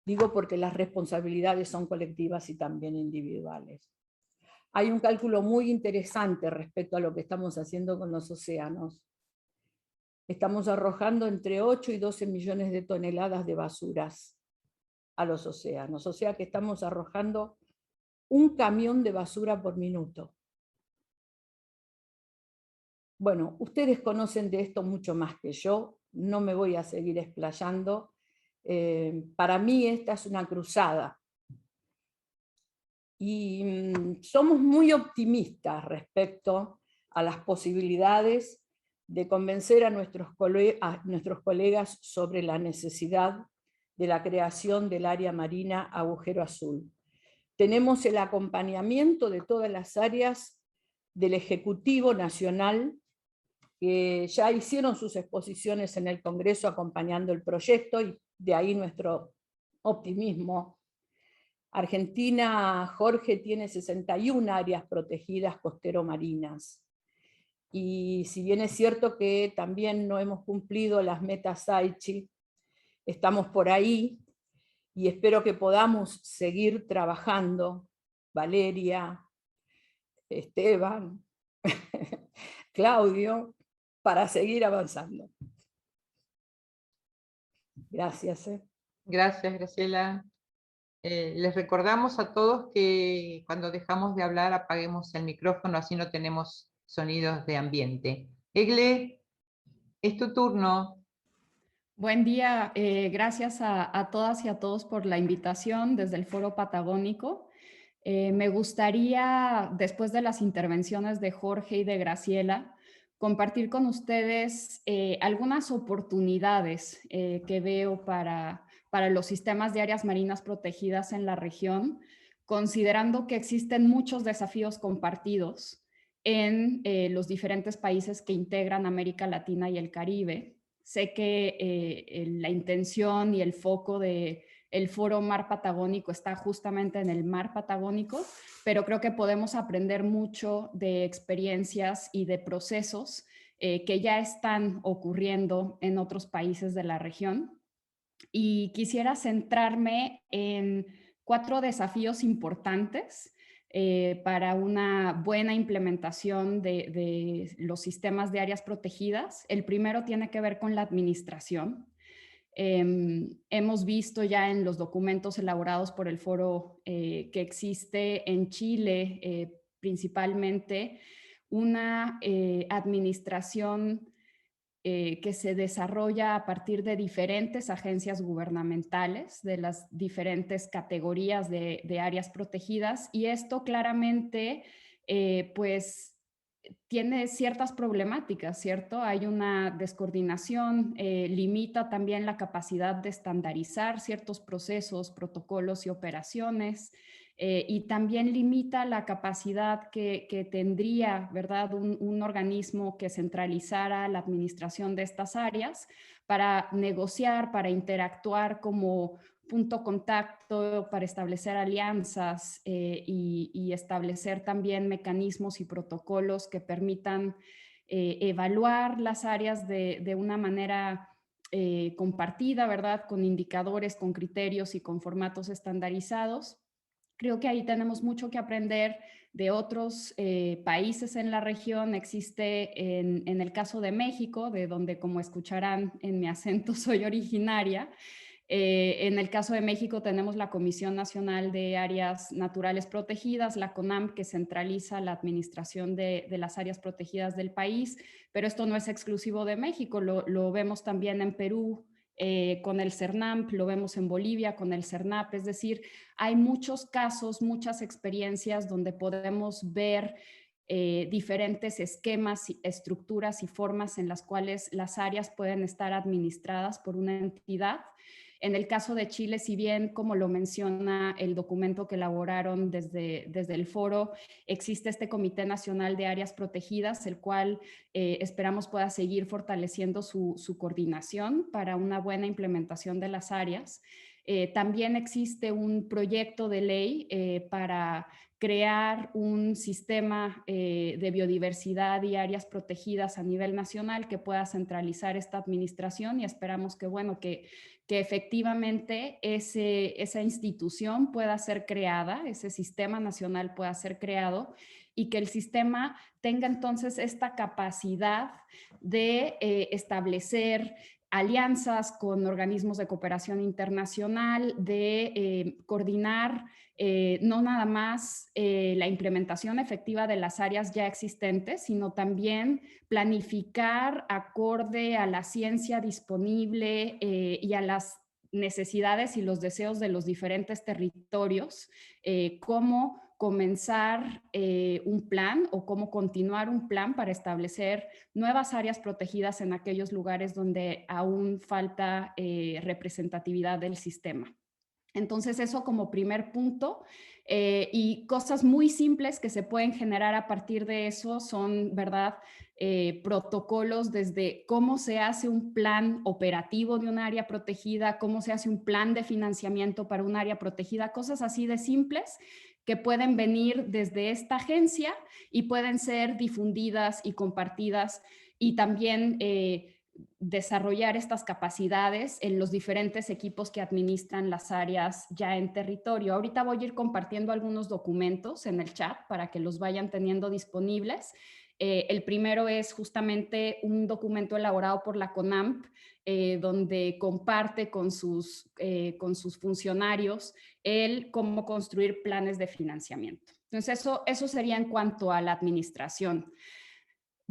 Digo porque las responsabilidades son colectivas y también individuales. Hay un cálculo muy interesante respecto a lo que estamos haciendo con los océanos. Estamos arrojando entre 8 y 12 millones de toneladas de basuras a los océanos. O sea que estamos arrojando un camión de basura por minuto. Bueno, ustedes conocen de esto mucho más que yo, no me voy a seguir explayando. Para mí esta es una cruzada. Y somos muy optimistas respecto a las posibilidades de convencer a nuestros colegas sobre la necesidad de la creación del área marina Agujero Azul. Tenemos el acompañamiento de todas las áreas del Ejecutivo Nacional, que ya hicieron sus exposiciones en el Congreso acompañando el proyecto, y de ahí nuestro optimismo. Argentina, Jorge, tiene 61 áreas protegidas costero-marinas. Y si bien es cierto que también no hemos cumplido las metas Aichi, estamos por ahí y espero que podamos seguir trabajando, Valeria, Esteban, Claudio, para seguir avanzando. Gracias. Gracias, Graciela. Les recordamos a todos que cuando dejamos de hablar apaguemos el micrófono, así no tenemos sonidos de ambiente. Egle, es tu turno. Buen día, gracias a todas y a todos por la invitación desde el Foro Patagónico. Me gustaría, después de las intervenciones de Jorge y de Graciela, compartir con ustedes algunas oportunidades que veo para los sistemas de áreas marinas protegidas en la región, considerando que existen muchos desafíos compartidos en los diferentes países que integran América Latina y el Caribe. Sé que la intención y el foco de el Foro Mar Patagónico está justamente en el Mar Patagónico, pero creo que podemos aprender mucho de experiencias y de procesos que ya están ocurriendo en otros países de la región. Y quisiera centrarme en 4 desafíos importantes para una buena implementación de los sistemas de áreas protegidas. El primero tiene que ver con la administración. Hemos visto ya en los documentos elaborados por el foro que existe en Chile principalmente una administración que se desarrolla a partir de diferentes agencias gubernamentales, de las diferentes categorías de áreas protegidas, y esto claramente pues tiene ciertas problemáticas, ¿cierto? Hay una descoordinación, limita también la capacidad de estandarizar ciertos procesos, protocolos y operaciones, y también limita la capacidad que tendría, ¿verdad?, un organismo que centralizara la administración de estas áreas para negociar, para interactuar como punto contacto, para establecer alianzas y establecer también mecanismos y protocolos que permitan evaluar las áreas de una manera compartida, ¿verdad?, con indicadores, con criterios y con formatos estandarizados. Creo que ahí tenemos mucho que aprender de otros países en la región. Existe en el caso de México, de donde, como escucharán en mi acento, soy originaria. En el caso de México tenemos la Comisión Nacional de Áreas Naturales Protegidas, la CONAMP, que centraliza la administración de las áreas protegidas del país, pero esto no es exclusivo de México, lo vemos también en Perú, con el CERNAMP, lo vemos en Bolivia con el CERNAP, es decir, hay muchos casos, muchas experiencias donde podemos ver diferentes esquemas, estructuras y formas en las cuales las áreas pueden estar administradas por una entidad. En el caso de Chile, si bien, como lo menciona el documento que elaboraron desde el foro, existe este Comité Nacional de Áreas Protegidas, el cual esperamos pueda seguir fortaleciendo su coordinación para una buena implementación de las áreas. También existe un proyecto de ley para crear un sistema de biodiversidad y áreas protegidas a nivel nacional que pueda centralizar esta administración, y esperamos que, bueno, que efectivamente esa institución pueda ser creada, ese sistema nacional pueda ser creado, y que el sistema tenga entonces esta capacidad de establecer alianzas con organismos de cooperación internacional, de coordinar no nada más la implementación efectiva de las áreas ya existentes, sino también planificar acorde a la ciencia disponible y a las necesidades y los deseos de los diferentes territorios, cómo comenzar un plan o cómo continuar un plan para establecer nuevas áreas protegidas en aquellos lugares donde aún falta representatividad del sistema. Entonces eso como primer punto, y cosas muy simples que se pueden generar a partir de eso son, ¿verdad?, protocolos desde cómo se hace un plan operativo de un área protegida, cómo se hace un plan de financiamiento para un área protegida, cosas así de simples que pueden venir desde esta agencia y pueden ser difundidas y compartidas, y también desarrollar estas capacidades en los diferentes equipos que administran las áreas ya en territorio. Ahorita voy a ir compartiendo algunos documentos en el chat para que los vayan teniendo disponibles. El primero es justamente un documento elaborado por la CONAMP, donde comparte con sus funcionarios cómo construir planes de financiamiento. Entonces, eso sería en cuanto a la administración.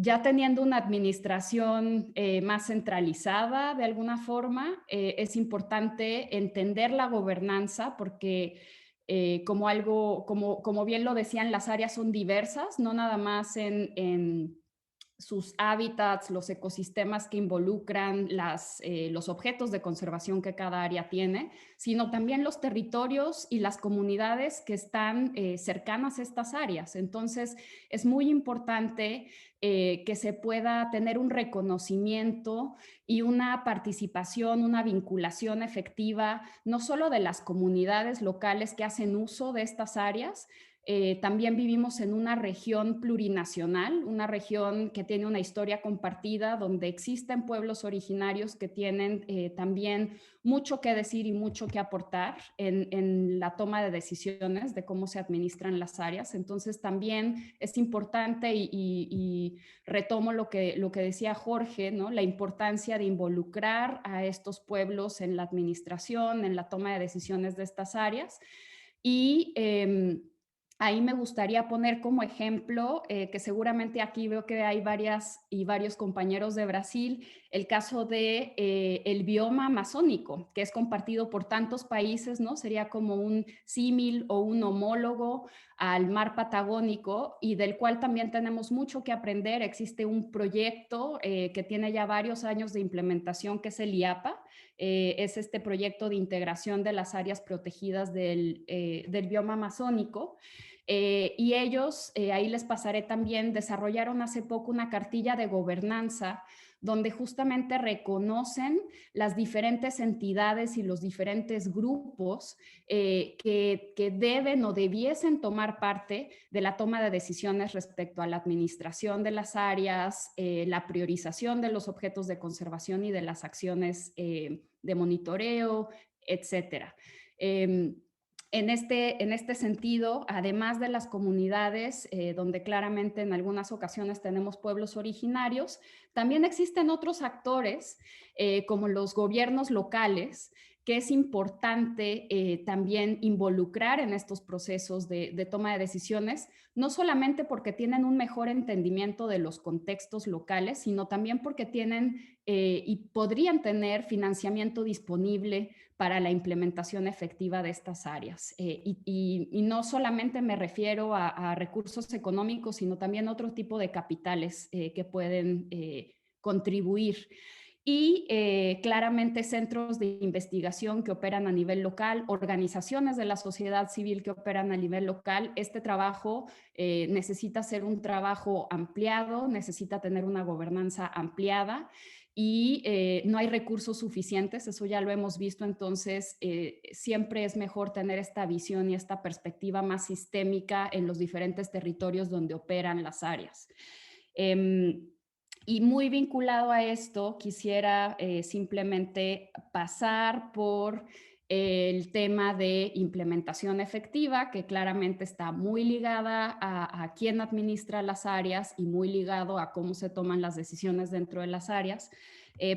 Ya teniendo una administración más centralizada de alguna forma, es importante entender la gobernanza porque como bien lo decían, las áreas son diversas, no nada más en sus hábitats, los ecosistemas que involucran los objetos de conservación que cada área tiene, sino también los territorios y las comunidades que están cercanas a estas áreas. Entonces, es muy importante que se pueda tener un reconocimiento y una participación, una vinculación efectiva, no solo de las comunidades locales que hacen uso de estas áreas. También vivimos en una región plurinacional, una región que tiene una historia compartida, donde existen pueblos originarios que tienen también mucho que decir y mucho que aportar en la toma de decisiones de cómo se administran las áreas. Entonces también es importante y retomo lo que decía Jorge, ¿no? La importancia de involucrar a estos pueblos en la administración, en la toma de decisiones de estas áreas. Y ahí me gustaría poner como ejemplo, que seguramente aquí veo que hay varios compañeros de Brasil, el caso de el bioma amazónico, que es compartido por tantos países, ¿no? Sería como un símil o un homólogo al mar Patagónico, y del cual también tenemos mucho que aprender. Existe un proyecto que tiene ya varios años de implementación, que es el IAPA. Es este proyecto de integración de las áreas protegidas del bioma amazónico. Y ellos, ahí les pasaré también, desarrollaron hace poco una cartilla de gobernanza donde justamente reconocen las diferentes entidades y los diferentes grupos que deben o debiesen tomar parte de la toma de decisiones respecto a la administración de las áreas, la priorización de los objetos de conservación y de las acciones de monitoreo, etcétera. En este sentido, además de las comunidades, donde claramente en algunas ocasiones tenemos pueblos originarios, también existen otros actores, como los gobiernos locales, que es importante también involucrar en estos procesos de toma de decisiones, no solamente porque tienen un mejor entendimiento de los contextos locales, sino también porque tienen y podrían tener financiamiento disponible para la implementación efectiva de estas áreas. Y no solamente me refiero a recursos económicos, sino también otro tipo de capitales que pueden contribuir. Y claramente centros de investigación que operan a nivel local, organizaciones de la sociedad civil que operan a nivel local. Este trabajo necesita ser un trabajo ampliado, necesita tener una gobernanza ampliada, y no hay recursos suficientes, eso ya lo hemos visto. Entonces siempre es mejor tener esta visión y esta perspectiva más sistémica en los diferentes territorios donde operan las áreas. Y muy vinculado a esto, quisiera simplemente pasar por el tema de implementación efectiva, que claramente está muy ligada a quién administra las áreas y muy ligado a cómo se toman las decisiones dentro de las áreas.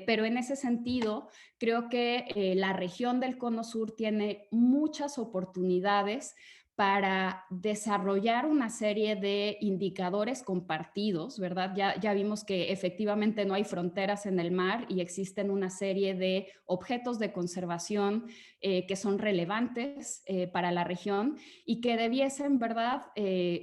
Pero en ese sentido, creo que la región del Cono Sur tiene muchas oportunidades para desarrollar una serie de indicadores compartidos, ¿verdad? Ya vimos que efectivamente no hay fronteras en el mar y existen una serie de objetos de conservación que son relevantes para la región y que debiesen, ¿verdad?,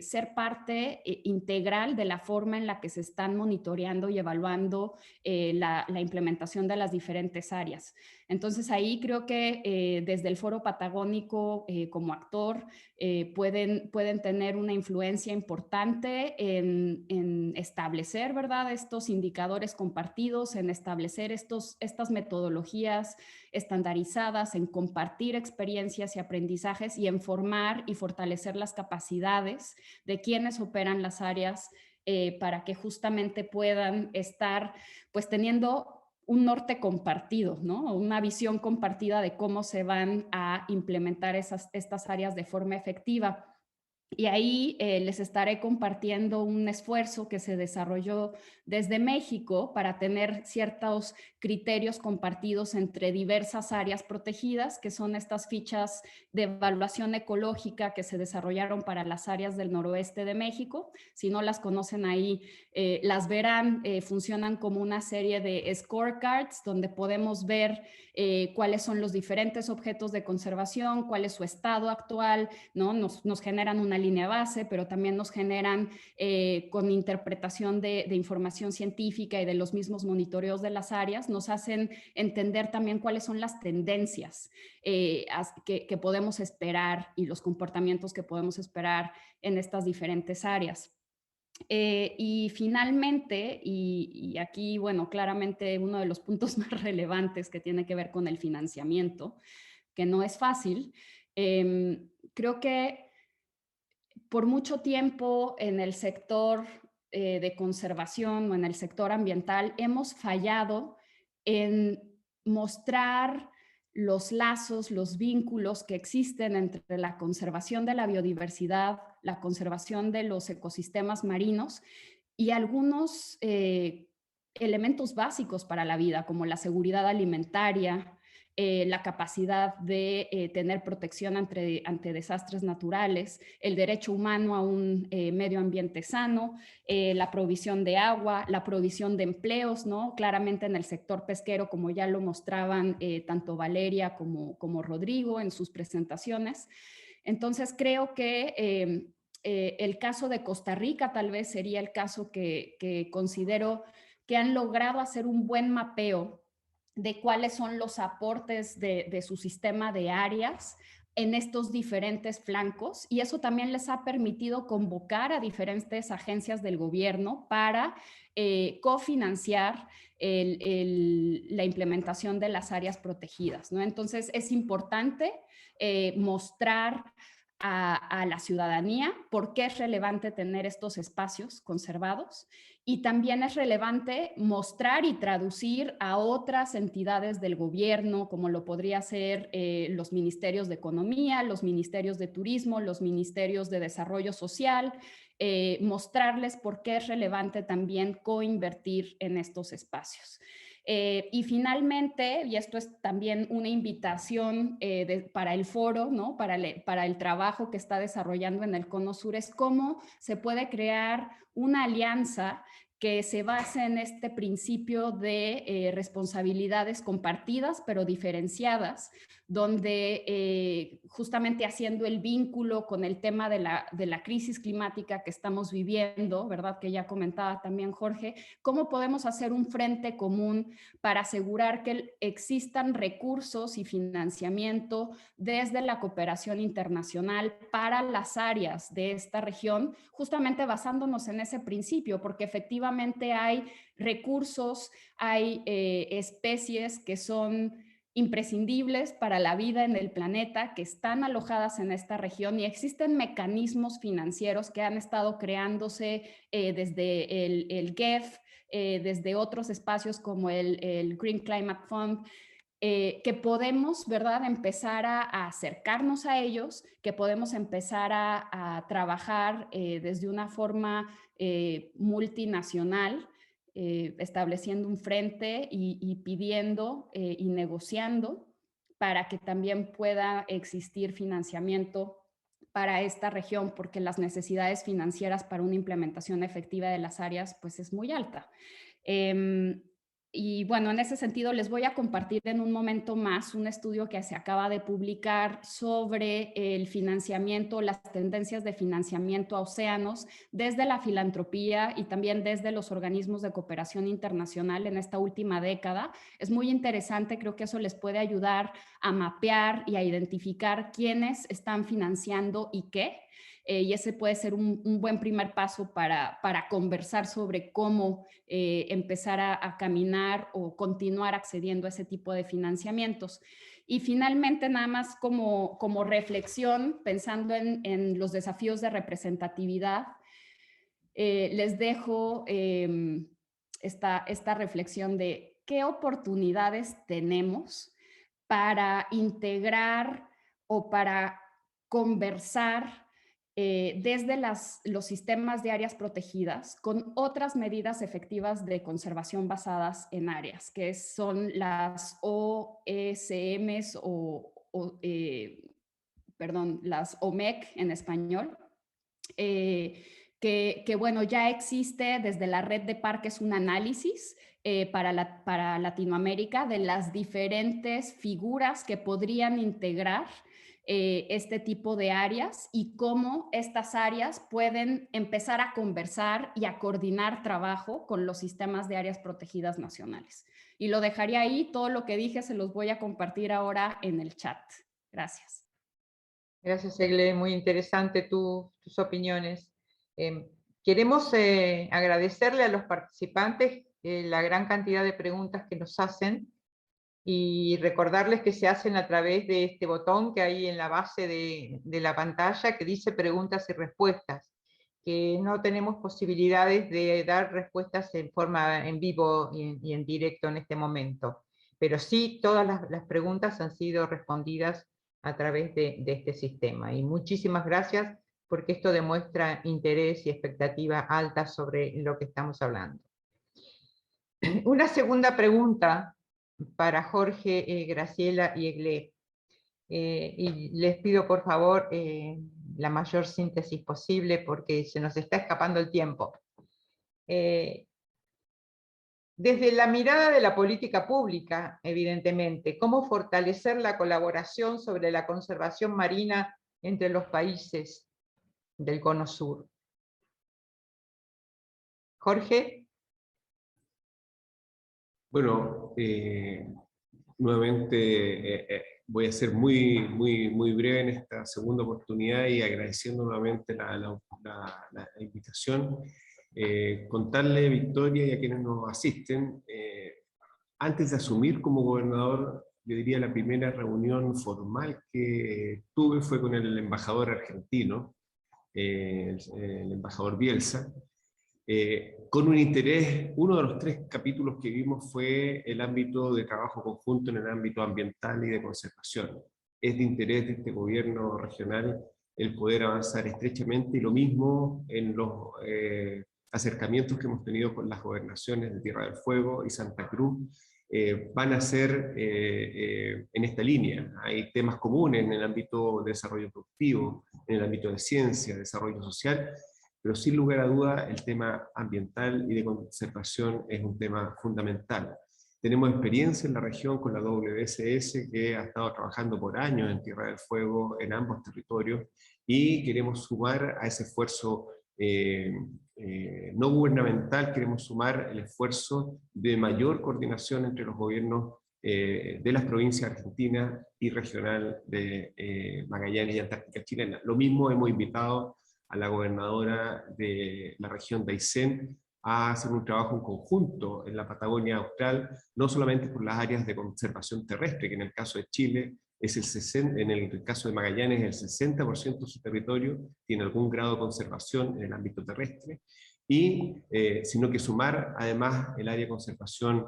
ser parte integral de la forma en la que se están monitoreando y evaluando la implementación de las diferentes áreas. Entonces ahí creo que desde el Foro Patagónico como actor pueden tener una influencia importante en establecer, ¿verdad?, estos indicadores compartidos, en establecer estas metodologías estandarizadas, en compartir experiencias y aprendizajes y en formar y fortalecer las capacidades de quienes operan las áreas para que justamente puedan estar pues teniendo un norte compartido, ¿no? Una visión compartida de cómo se van a implementar estas áreas de forma efectiva. Y ahí les estaré compartiendo un esfuerzo que se desarrolló desde México para tener ciertos criterios compartidos entre diversas áreas protegidas, que son estas fichas de evaluación ecológica que se desarrollaron para las áreas del noroeste de México. Si no las conocen ahí, las verán, funcionan como una serie de scorecards donde podemos ver cuáles son los diferentes objetos de conservación, cuál es su estado actual, ¿no? Nos generan una una línea base, pero también nos generan con interpretación de información científica y de los mismos monitoreos de las áreas, nos hacen entender también cuáles son las tendencias que podemos esperar y los comportamientos que podemos esperar en estas diferentes áreas. Y finalmente, y aquí, bueno, claramente uno de los puntos más relevantes que tiene que ver con el financiamiento, que no es fácil, creo que por mucho tiempo en el sector de conservación o en el sector ambiental hemos fallado en mostrar los lazos, los vínculos que existen entre la conservación de la biodiversidad, la conservación de los ecosistemas marinos y algunos elementos básicos para la vida, como la seguridad alimentaria, la capacidad de tener protección ante desastres naturales, el derecho humano a un medio ambiente sano, la provisión de agua, la provisión de empleos, ¿no? Claramente en el sector pesquero, como ya lo mostraban tanto Valeria como Rodrigo en sus presentaciones. Entonces creo que el caso de Costa Rica tal vez sería el caso que considero que han logrado hacer un buen mapeo de cuáles son los aportes de su sistema de áreas en estos diferentes flancos, y eso también les ha permitido convocar a diferentes agencias del gobierno para cofinanciar la implementación de las áreas protegidas, ¿no? Entonces es importante mostrar a la ciudadanía por qué es relevante tener estos espacios conservados, y también es relevante mostrar y traducir a otras entidades del gobierno, como lo podría ser los ministerios de Economía, los ministerios de Turismo, los ministerios de Desarrollo Social, mostrarles por qué es relevante también coinvertir en estos espacios. Y finalmente, y esto es también una invitación para el foro, ¿no? para el trabajo que está desarrollando en el Cono Sur, es cómo se puede crear una alianza que se base en este principio de responsabilidades compartidas pero diferenciadas, donde justamente haciendo el vínculo con el tema de la crisis climática que estamos viviendo, ¿verdad? Que ya comentaba también Jorge, ¿cómo podemos hacer un frente común para asegurar que existan recursos y financiamiento desde la cooperación internacional para las áreas de esta región, justamente basándonos en ese principio, porque efectivamente hay recursos, hay especies que son imprescindibles para la vida en el planeta, que están alojadas en esta región, y existen mecanismos financieros que han estado creándose desde el GEF, desde otros espacios como el Green Climate Fund, que podemos, ¿verdad?, empezar a acercarnos a ellos, que podemos empezar a trabajar desde una forma multinacional, estableciendo un frente y pidiendo y negociando para que también pueda existir financiamiento para esta región, porque las necesidades financieras para una implementación efectiva de las áreas pues es muy alta. Y bueno, en ese sentido les voy a compartir en un momento más un estudio que se acaba de publicar sobre el financiamiento, las tendencias de financiamiento a océanos desde la filantropía y también desde los organismos de cooperación internacional en esta última década. Es muy interesante, creo que eso les puede ayudar a mapear y a identificar quiénes están financiando y qué. Y ese puede ser un buen primer paso para conversar sobre cómo empezar a caminar o continuar accediendo a ese tipo de financiamientos. Y finalmente, nada más como reflexión, pensando en los desafíos de representatividad, les dejo esta reflexión de qué oportunidades tenemos para integrar o para conversar desde los sistemas de áreas protegidas con otras medidas efectivas de conservación basadas en áreas, que son las OSMs las OMEC en español, que bueno, ya existe desde la red de parques un análisis para Latinoamérica de las diferentes figuras que podrían integrar este tipo de áreas y cómo estas áreas pueden empezar a conversar y a coordinar trabajo con los sistemas de áreas protegidas nacionales. Y lo dejaría ahí, todo lo que dije se los voy a compartir ahora en el chat. Gracias. Gracias, Egle, muy interesante tus opiniones. Queremos agradecerle a los participantes la gran cantidad de preguntas que nos hacen y recordarles que se hacen a través de este botón que hay en la base de la pantalla que dice preguntas y respuestas, que no tenemos posibilidades de dar respuestas en vivo y en directo en este momento, pero sí todas las preguntas han sido respondidas a través de este sistema. Y muchísimas gracias porque esto demuestra interés y expectativa alta sobre lo que estamos hablando. Una segunda pregunta para Jorge, Graciela y Egle. Y les pido por favor la mayor síntesis posible porque se nos está escapando el tiempo. Desde la mirada de la política pública, evidentemente, ¿cómo fortalecer la colaboración sobre la conservación marina entre los países del Cono Sur? Jorge. Bueno, nuevamente voy a ser muy breve en esta segunda oportunidad y agradeciendo nuevamente la invitación. Contarle, Victoria, y a quienes nos asisten, antes de asumir como gobernador, yo diría la primera reunión formal que tuve fue con el embajador argentino, el embajador Bielsa, con un interés. Uno de los 3 capítulos que vimos fue el ámbito de trabajo conjunto en el ámbito ambiental y de conservación. Es de interés de este gobierno regional el poder avanzar estrechamente, y lo mismo en los acercamientos que hemos tenido con las gobernaciones de Tierra del Fuego y Santa Cruz, van a ser en esta línea. Hay temas comunes en el ámbito de desarrollo productivo, en el ámbito de ciencia, desarrollo social, pero sin lugar a duda el tema ambiental y de conservación es un tema fundamental. Tenemos experiencia en la región con la WSS, que ha estado trabajando por años en Tierra del Fuego, en ambos territorios, y queremos sumar a ese esfuerzo no gubernamental, queremos sumar el esfuerzo de mayor coordinación entre los gobiernos de las provincias argentinas y regional de Magallanes y Antártica chilena. Lo mismo hemos invitado a la gobernadora de la región de Aysén a hacer un trabajo en conjunto en la Patagonia Austral, no solamente por las áreas de conservación terrestre, que en el caso de Chile es el 60%, en el caso de Magallanes el 60% de su territorio tiene algún grado de conservación en el ámbito terrestre, y sino que sumar además el área de conservación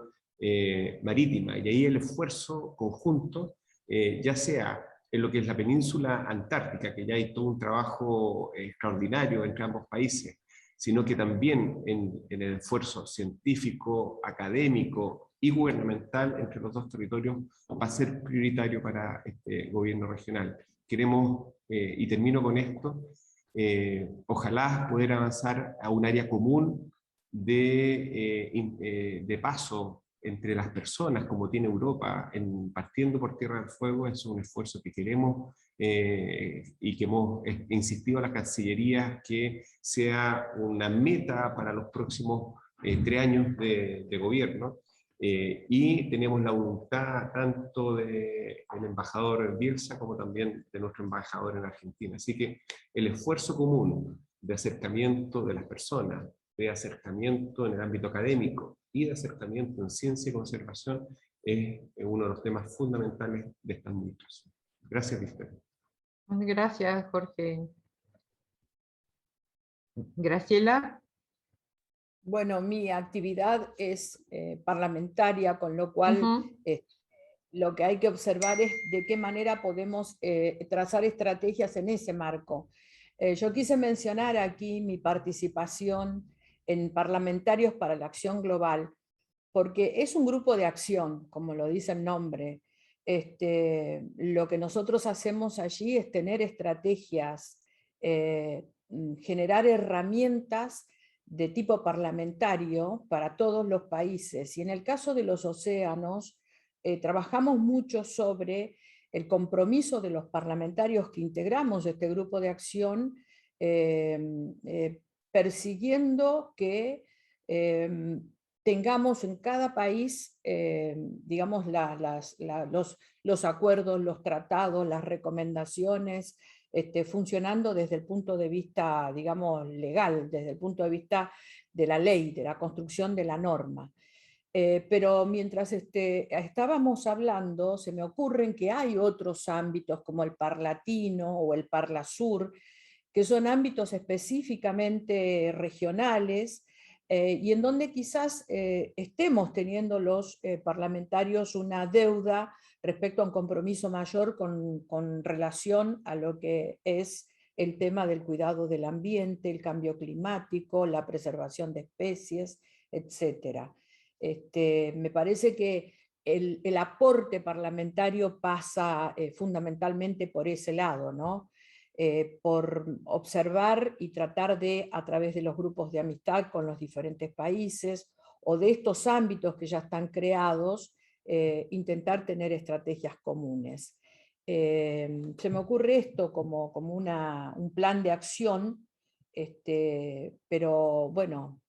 marítima, y ahí el esfuerzo conjunto, ya sea en lo que es la península antártica, que ya hay todo un trabajo extraordinario entre ambos países, sino que también en el esfuerzo científico, académico y gubernamental entre los 2 territorios va a ser prioritario para este gobierno regional. Queremos, y termino con esto, ojalá poder avanzar a un área común de paso entre las personas, como tiene Europa, partiendo por Tierra del Fuego. Es un esfuerzo que queremos y que hemos insistido a la Cancillería que sea una meta para los próximos 3 años de gobierno. Y tenemos la voluntad tanto del embajador Bielsa como también de nuestro embajador en Argentina. Así que el esfuerzo común de acercamiento de las personas, de acercamiento en el ámbito académico y de acercamiento en ciencia y conservación es uno de los temas fundamentales de esta administración. Gracias, Victoria. Gracias, Jorge. Graciela. Bueno, mi actividad es parlamentaria, con lo cual lo que hay que observar es de qué manera podemos trazar estrategias en ese marco. Yo quise mencionar aquí mi participación en Parlamentarios para la Acción Global, porque es un grupo de acción, como lo dice el nombre. Lo que nosotros hacemos allí es tener estrategias, generar herramientas de tipo parlamentario para todos los países. Y en el caso de los océanos, trabajamos mucho sobre el compromiso de los parlamentarios que integramos este grupo de acción, persiguiendo que tengamos en cada país, digamos, los acuerdos, los tratados, las recomendaciones, funcionando desde el punto de vista, digamos, legal, desde el punto de vista de la ley, de la construcción de la norma. Pero mientras estábamos hablando, se me ocurren que hay otros ámbitos como el Parlatino o el Parlasur, que son ámbitos específicamente regionales, y en donde quizás estemos teniendo los parlamentarios una deuda respecto a un compromiso mayor con relación a lo que es el tema del cuidado del ambiente, el cambio climático, la preservación de especies, etc. Me parece que el aporte parlamentario pasa fundamentalmente por ese lado, ¿no? Por observar y tratar de, a través de los grupos de amistad con los diferentes países, o de estos ámbitos que ya están creados, intentar tener estrategias comunes. Se me ocurre esto como un plan de acción, pero bueno,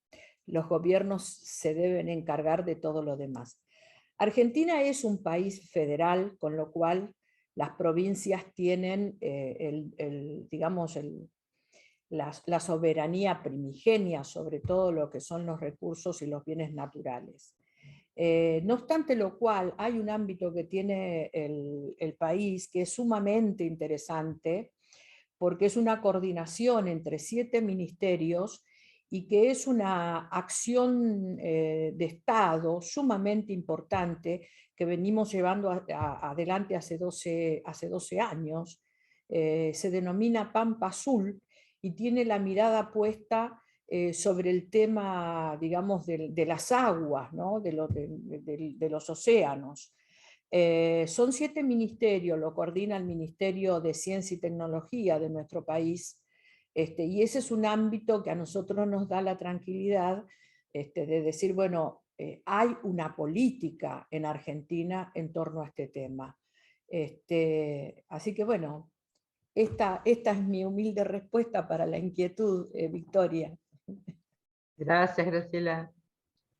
los gobiernos se deben encargar de todo lo demás. Argentina es un país federal, con lo cual las provincias tienen digamos, la soberanía primigenia sobre todo lo que son los recursos y los bienes naturales. No obstante lo cual, hay un ámbito que tiene el país que es sumamente interesante, porque es una coordinación entre 7 ministerios y que es una acción de Estado sumamente importante que venimos llevando adelante hace 12 años. Se denomina Pampa Azul y tiene la mirada puesta sobre el tema, digamos, de las aguas, ¿no? de los océanos. Son 7 ministerios, lo coordina el Ministerio de Ciencia y Tecnología de nuestro país, y ese es un ámbito que a nosotros nos da la tranquilidad de decir, bueno, hay una política en Argentina en torno a este tema. Así que bueno, esta es mi humilde respuesta para la inquietud, Victoria. Gracias, Graciela.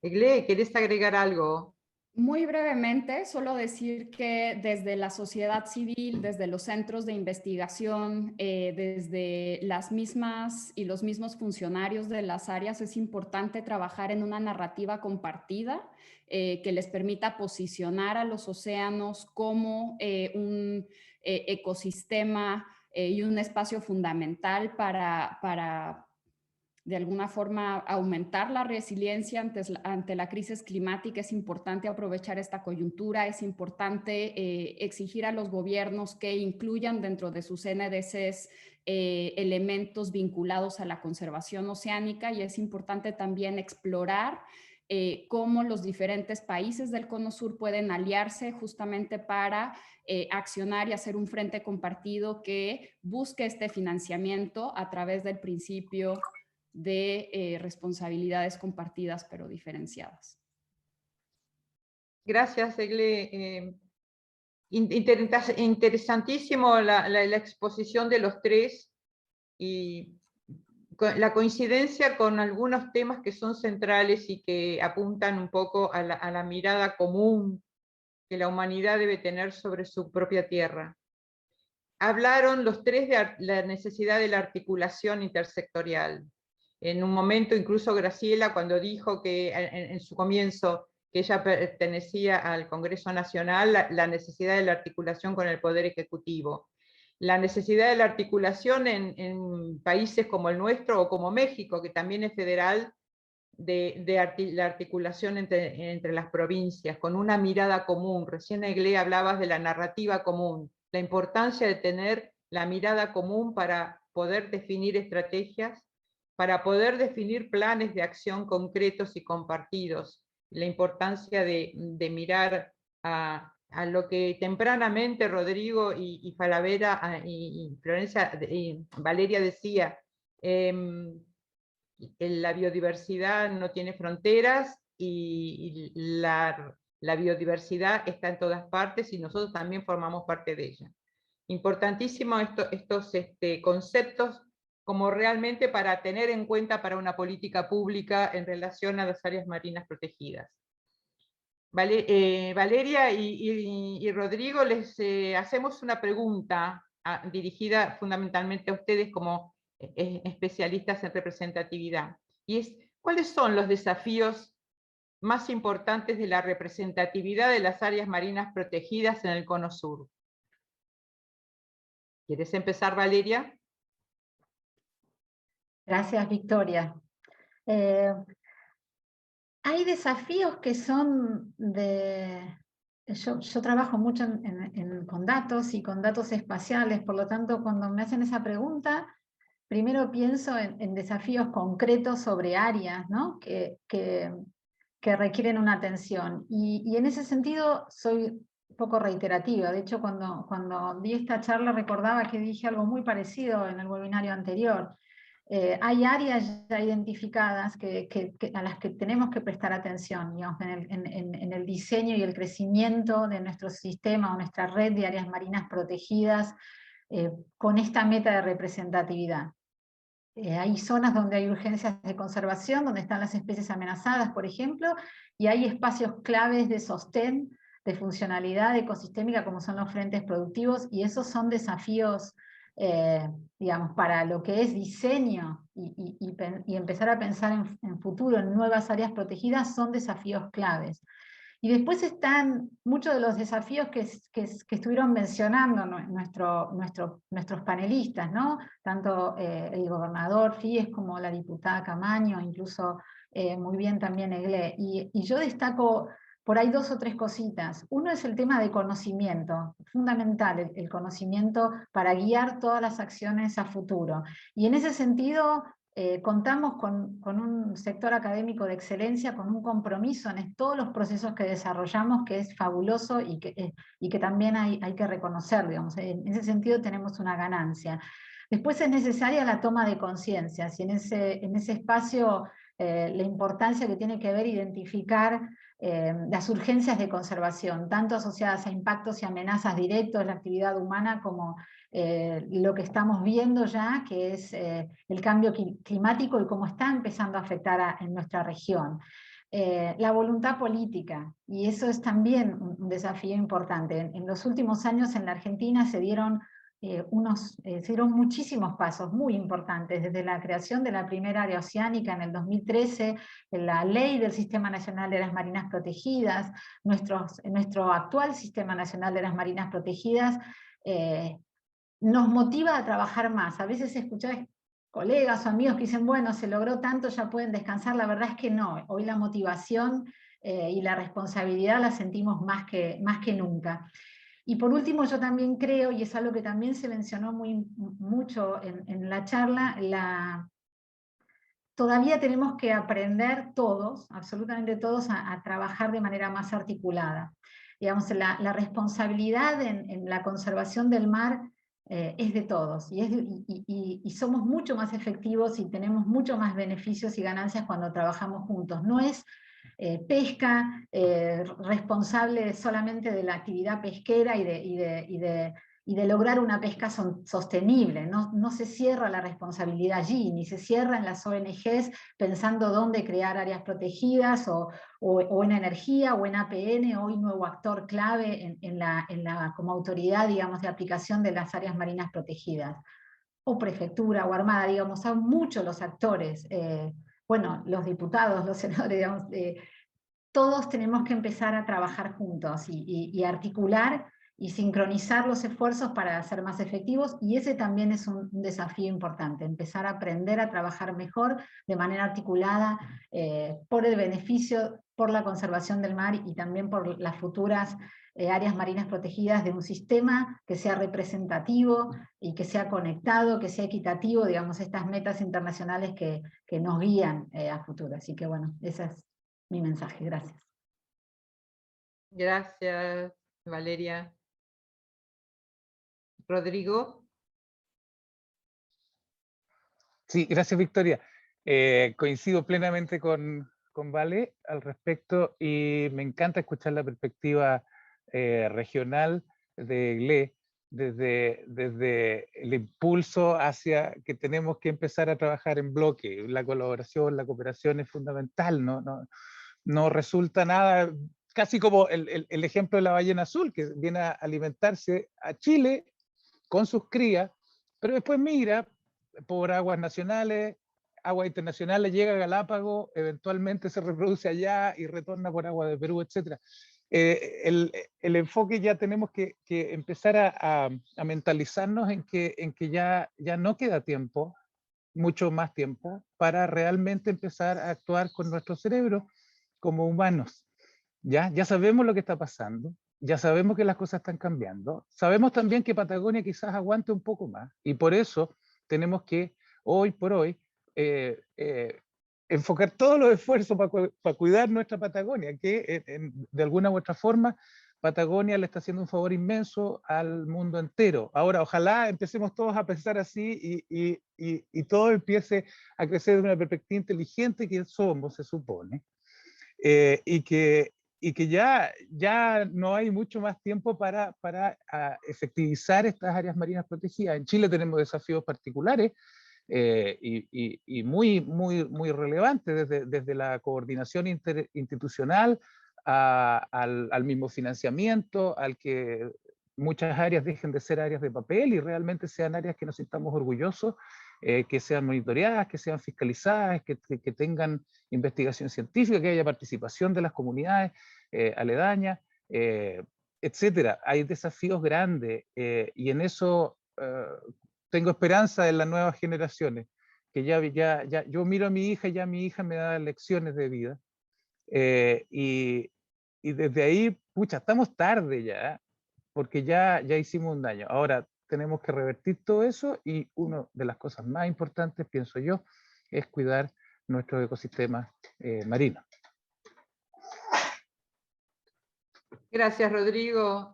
Egle, ¿querés agregar algo? Muy brevemente, solo decir que desde la sociedad civil, desde los centros de investigación, desde las mismas y los mismos funcionarios de las áreas, es importante trabajar en una narrativa compartida que les permita posicionar a los océanos como un ecosistema y un espacio fundamental para de alguna forma aumentar la resiliencia ante la crisis climática. Es importante aprovechar esta coyuntura, es importante exigir a los gobiernos que incluyan dentro de sus NDCs elementos vinculados a la conservación oceánica, y es importante también explorar cómo los diferentes países del Cono Sur pueden aliarse justamente para accionar y hacer un frente compartido que busque este financiamiento a través del principio de responsabilidades compartidas pero diferenciadas. Gracias, Egle. Interesantísimo la exposición de los tres y la coincidencia con algunos temas que son centrales y que apuntan un poco a la mirada común que la humanidad debe tener sobre su propia tierra. Hablaron los tres de la necesidad de la articulación intersectorial. En un momento, incluso Graciela, cuando dijo que en su comienzo que ella pertenecía al Congreso Nacional, la necesidad de la articulación con el Poder Ejecutivo. La necesidad de la articulación en países como el nuestro o como México, que también es federal, la articulación entre las provincias, con una mirada común. Recién, Egle, hablabas de la narrativa común, la importancia de tener la mirada común para poder definir estrategias, para poder definir planes de acción concretos y compartidos, la importancia de mirar a lo que tempranamente Rodrigo y Falabella y Florencia y Valeria decía, la biodiversidad no tiene fronteras y la La biodiversidad está en todas partes y nosotros también formamos parte de ella. Importantísimo estos conceptos como realmente para tener en cuenta para una política pública en relación a las áreas marinas protegidas. Valeria y Rodrigo, les hacemos una pregunta dirigida fundamentalmente a ustedes como especialistas en representatividad. Y es, ¿cuáles son los desafíos más importantes de la representatividad de las áreas marinas protegidas en el Cono Sur? ¿Quieres empezar, Valeria? Gracias, Victoria. Hay desafíos que son de... Yo trabajo mucho con datos y con datos espaciales, por lo tanto, cuando me hacen esa pregunta, primero pienso en desafíos concretos sobre áreas, ¿no? que requieren una atención. Y en ese sentido soy un poco reiterativa. De hecho, cuando di esta charla recordaba que dije algo muy parecido en el webinario anterior. Hay áreas ya identificadas a las que tenemos que prestar atención, digamos, en el diseño y el crecimiento de nuestro sistema o nuestra red de áreas marinas protegidas con esta meta de representatividad. Hay zonas donde hay urgencias de conservación, donde están las especies amenazadas, por ejemplo, y hay espacios claves de sostén, de funcionalidad ecosistémica, como son los frentes productivos, y esos son desafíos, digamos, para lo que es diseño y empezar a pensar en futuro, en nuevas áreas protegidas, son desafíos claves. Y después están muchos de los desafíos que estuvieron mencionando nuestros panelistas, ¿no? Tanto el gobernador Fies como la diputada Camaño, incluso muy bien también Eglé. Y yo destaco por ahí 2 o 3 cositas. Uno es el tema de conocimiento, fundamental el conocimiento para guiar todas las acciones a futuro. Y en ese sentido contamos con un sector académico de excelencia, con un compromiso en todos los procesos que desarrollamos, que es fabuloso y que también hay que reconocer, digamos. En ese sentido tenemos una ganancia. Después es necesaria la toma de conciencia, y en ese espacio la importancia que tiene que ver identificar las urgencias de conservación, tanto asociadas a impactos y amenazas directos de la actividad humana, como lo que estamos viendo ya, que es el cambio climático y cómo está empezando a afectar en nuestra región. La voluntad política, y eso es también un desafío importante. En los últimos años en la Argentina se dieron muchísimos pasos muy importantes, desde la creación de la primera área oceánica en el 2013, la ley del Sistema Nacional de Áreas Marinas Protegidas, nuestro actual Sistema Nacional de Áreas Marinas Protegidas, nos motiva a trabajar más. A veces escuchás colegas o amigos que dicen, bueno, se logró tanto, ya pueden descansar. La verdad es que no. Hoy la motivación y la responsabilidad la sentimos más que nunca. Y por último, yo también creo, y es algo que también se mencionó mucho en la charla, todavía tenemos que aprender todos, absolutamente todos, a trabajar de manera más articulada. Digamos, la responsabilidad en la conservación del mar es de todos, y somos mucho más efectivos y tenemos mucho más beneficios y ganancias cuando trabajamos juntos. No es pesca responsable solamente de la actividad pesquera y de lograr una pesca sostenible. No se cierra la responsabilidad allí, ni se cierra en las ONGs pensando dónde crear áreas protegidas, o en energía, o en APN, hoy nuevo actor clave como autoridad, digamos, de aplicación de las áreas marinas protegidas, o prefectura, o armada, digamos, son muchos los actores, bueno, los diputados, los senadores, digamos, todos tenemos que empezar a trabajar juntos y articular y sincronizar los esfuerzos para ser más efectivos, y ese también es un desafío importante, empezar a aprender a trabajar mejor de manera articulada por el beneficio, por la conservación del mar y también por las futuras áreas marinas protegidas, de un sistema que sea representativo y que sea conectado, que sea equitativo, digamos, estas metas internacionales que nos guían a futuro. Así que bueno, ese es mi mensaje. Gracias. Gracias, Valeria. Rodrigo. Sí, gracias, Victoria. Coincido plenamente con con Vale al respecto y me encanta escuchar la perspectiva regional de GLE desde el impulso hacia que tenemos que empezar a trabajar en bloque. La colaboración, la cooperación es fundamental, no resulta nada, casi como el ejemplo de la ballena azul, que viene a alimentarse a Chile con sus crías, pero después migra por aguas nacionales, aguas internacionales, llega a Galápagos, eventualmente se reproduce allá y retorna por agua de Perú, etc. El enfoque ya tenemos que empezar a mentalizarnos en que ya no queda tiempo, mucho más tiempo, para realmente empezar a actuar con nuestro cerebro como humanos. Ya sabemos lo que está pasando, ya sabemos que las cosas están cambiando, sabemos también que Patagonia quizás aguante un poco más, y por eso tenemos que, hoy por hoy, enfocar todos los esfuerzos para cuidar nuestra Patagonia, que de alguna u otra forma Patagonia le está haciendo un favor inmenso al mundo entero. Ahora, ojalá empecemos todos a pensar así y todo empiece a crecer de una perspectiva inteligente que somos, se supone, y que ya no hay mucho más tiempo para efectivizar estas áreas marinas protegidas. En Chile tenemos desafíos particulares y muy relevantes, desde la coordinación interinstitucional al mismo financiamiento, al que muchas áreas dejen de ser áreas de papel y realmente sean áreas que nos sintamos orgullosos, que sean monitoreadas, que sean fiscalizadas, que tengan investigación científica, que haya participación de las comunidades aledañas, etcétera. Hay desafíos grandes y en eso tengo esperanza en las nuevas generaciones, que yo miro a mi hija y ya mi hija me da lecciones de vida. Y desde ahí, pucha, estamos tarde ya, porque ya hicimos un daño. Ahora tenemos que revertir todo eso y una de las cosas más importantes, pienso yo, es cuidar nuestros ecosistemas marinos. Gracias, Rodrigo.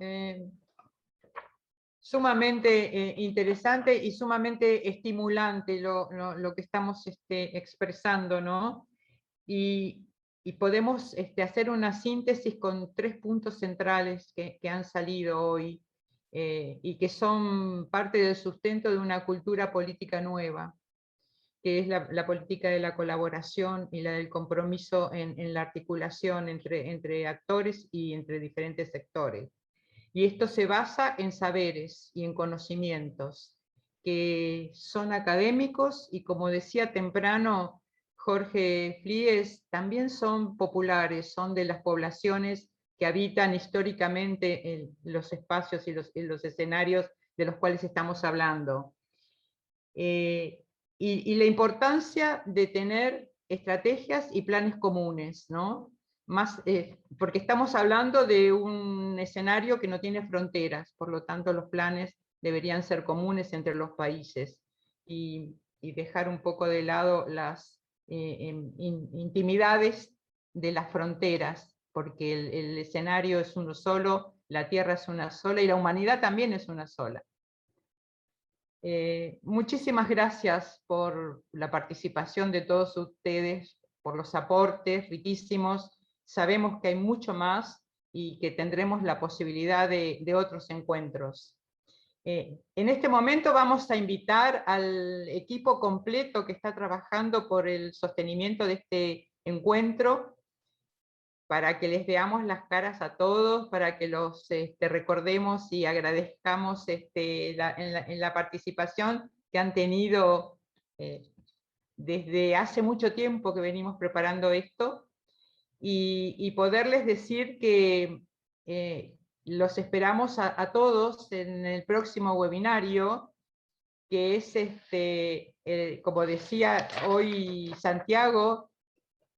Sumamente interesante y sumamente estimulante lo que estamos expresando, ¿no? Y podemos hacer una síntesis con 3 puntos centrales que han salido hoy y que son parte del sustento de una cultura política nueva, que es la política de la colaboración y la del compromiso en la articulación entre actores y entre diferentes sectores. Y esto se basa en saberes y en conocimientos que son académicos y, como decía temprano Jorge Flies, también son populares, son de las poblaciones que habitan históricamente en los espacios y los escenarios de los cuales estamos hablando. Y la importancia de tener estrategias y planes comunes, ¿no? Porque estamos hablando de un escenario que no tiene fronteras, por lo tanto los planes deberían ser comunes entre los países y dejar un poco de lado las intimidades de las fronteras, porque el escenario es uno solo, la Tierra es una sola y la humanidad también es una sola. Muchísimas gracias por la participación de todos ustedes, por los aportes riquísimos. Sabemos que hay mucho más y que tendremos la posibilidad de otros encuentros. En este momento vamos a invitar al equipo completo que está trabajando por el sostenimiento de este encuentro, para que les veamos las caras a todos, para que los recordemos y agradezcamos en la participación que han tenido desde hace mucho tiempo que venimos preparando esto, y poderles decir que los esperamos a todos en el próximo webinario, que es, como decía hoy Santiago,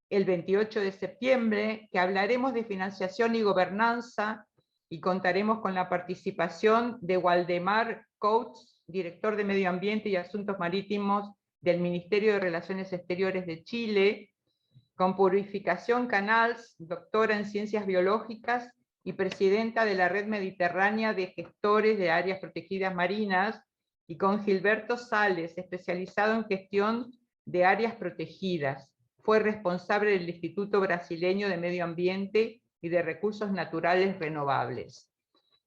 el 28 de septiembre, que hablaremos de financiación y gobernanza, y contaremos con la participación de Waldemar Coates, director de Medio Ambiente y Asuntos Marítimos del Ministerio de Relaciones Exteriores de Chile, con Purificación Canals, doctora en Ciencias Biológicas y presidenta de la Red Mediterránea de Gestores de Áreas Protegidas Marinas, y con Gilberto Sales, especializado en gestión de áreas protegidas. fue responsable del Instituto Brasileño de Medio Ambiente y de Recursos Naturales Renovables.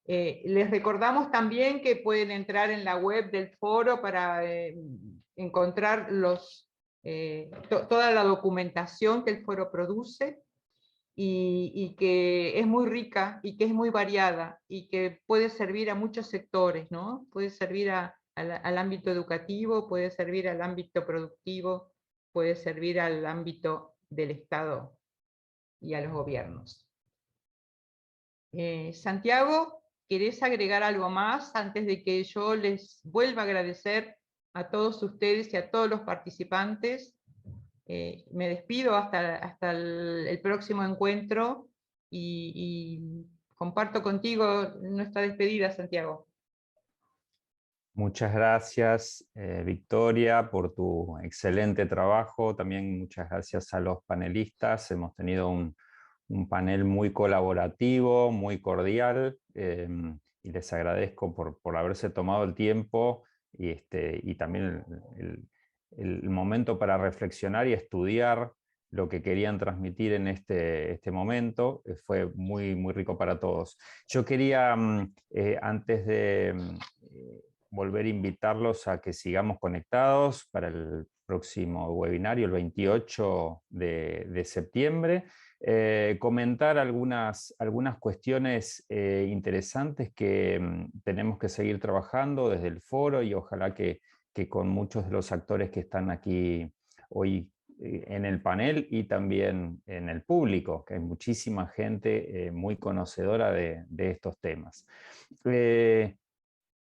Les recordamos también que pueden entrar en la web del foro para encontrar toda la documentación que el foro produce, y que es muy rica y que es muy variada y que puede servir a muchos sectores, ¿no? Puede servir al ámbito educativo, puede servir al ámbito productivo, puede servir al ámbito del Estado y a los gobiernos. Santiago, ¿querés agregar algo más antes de que yo les vuelva a agradecer a todos ustedes y a todos los participantes? Me despido hasta el próximo encuentro y comparto contigo nuestra despedida, Santiago. Muchas gracias, Victoria, por tu excelente trabajo. También muchas gracias a los panelistas. Hemos tenido un panel muy colaborativo, muy cordial, y les agradezco por haberse tomado el tiempo y también el momento para reflexionar y estudiar lo que querían transmitir en este momento. Fue muy, muy rico para todos. Yo quería, antes de volver a invitarlos a que sigamos conectados para el próximo webinario, el 28 de septiembre, comentar algunas cuestiones interesantes que tenemos que seguir trabajando desde el foro, y ojalá que con muchos de los actores que están aquí hoy en el panel y también en el público, que hay muchísima gente muy conocedora de estos temas.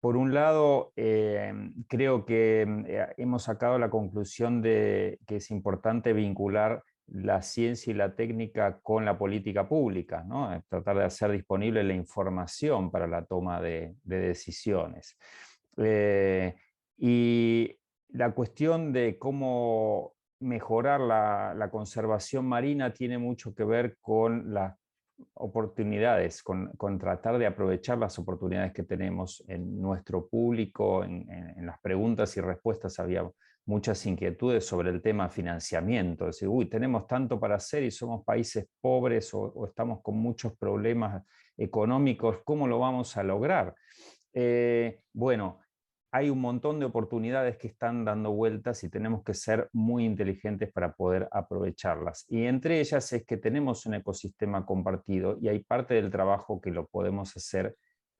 Por un lado, creo que hemos sacado la conclusión de que es importante vincular la ciencia y la técnica con la política pública, ¿no? Tratar de hacer disponible la información para la toma de decisiones. Y la cuestión de cómo mejorar la conservación marina tiene mucho que ver con las oportunidades, con tratar de aprovechar las oportunidades que tenemos en nuestro público. En las preguntas y respuestas había muchas inquietudes sobre el tema financiamiento, es decir, tenemos tanto para hacer y somos países pobres o estamos con muchos problemas económicos, ¿cómo lo vamos a lograr? Bueno, hay un montón de oportunidades que están dando vueltas y tenemos que ser muy inteligentes para poder aprovecharlas. Y entre ellas es que tenemos un ecosistema compartido y hay parte del trabajo que lo podemos hacer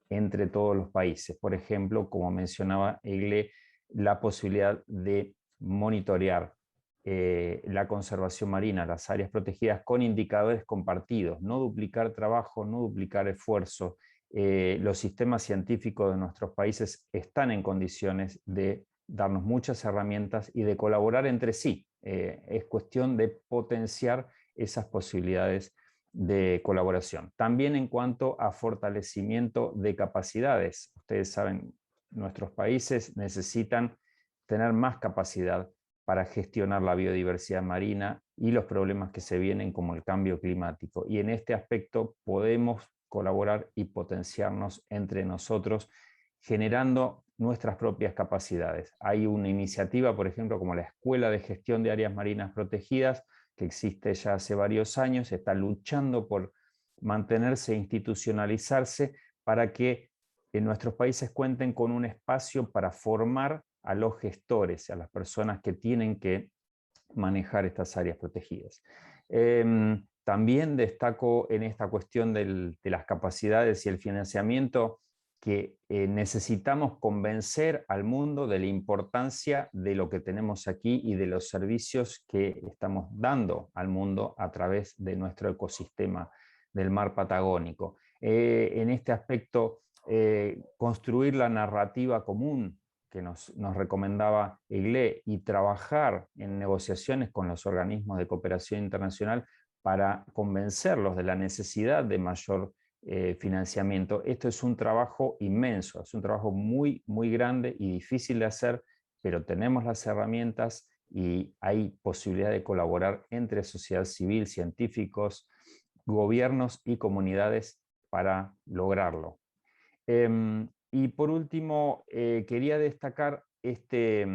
entre todos los países. Por ejemplo, como mencionaba Egle, la posibilidad de monitorear la conservación marina, las áreas protegidas con indicadores compartidos, no duplicar trabajo, no duplicar esfuerzo. Los sistemas científicos de nuestros países están en condiciones de darnos muchas herramientas y de colaborar entre sí. Es cuestión de potenciar esas posibilidades de colaboración. También en cuanto a fortalecimiento de capacidades. Ustedes saben, nuestros países necesitan tener más capacidad para gestionar la biodiversidad marina y los problemas que se vienen como el cambio climático. Y en este aspecto podemos colaborar y potenciarnos entre nosotros, generando nuestras propias capacidades. Hay una iniciativa, por ejemplo, como la Escuela de Gestión de Áreas Marinas Protegidas, que existe ya hace varios años, está luchando por mantenerse e institucionalizarse para que en nuestros países cuenten con un espacio para formar a los gestores, a las personas que tienen que manejar estas áreas protegidas. También destaco en esta cuestión de las capacidades y el financiamiento que necesitamos convencer al mundo de la importancia de lo que tenemos aquí y de los servicios que estamos dando al mundo a través de nuestro ecosistema del mar Patagónico. En este aspecto, construir la narrativa común que nos recomendaba Egle y trabajar en negociaciones con los organismos de cooperación internacional para convencerlos de la necesidad de mayor financiamiento. Esto es un trabajo inmenso, es un trabajo muy, muy grande y difícil de hacer, pero tenemos las herramientas y hay posibilidad de colaborar entre sociedad civil, científicos, gobiernos y comunidades para lograrlo. Y por último, quería destacar este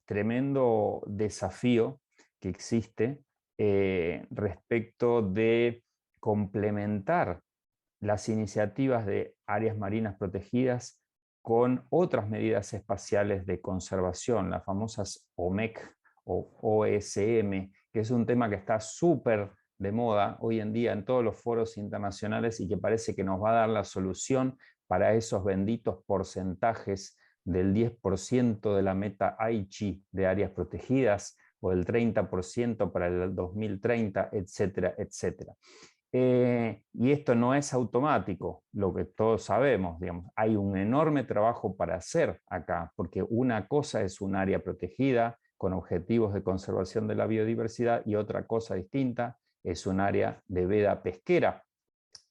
tremendo desafío que existe respecto de complementar las iniciativas de áreas marinas protegidas con otras medidas espaciales de conservación, las famosas OMEC o OSM, que es un tema que está súper de moda hoy en día en todos los foros internacionales y que parece que nos va a dar la solución para esos benditos porcentajes del 10% de la meta Aichi de áreas protegidas o del 30% para el 2030, etcétera, etcétera. Y esto no es automático, lo que todos sabemos, digamos, hay un enorme trabajo para hacer acá, porque una cosa es un área protegida con objetivos de conservación de la biodiversidad y otra cosa distinta es un área de veda pesquera,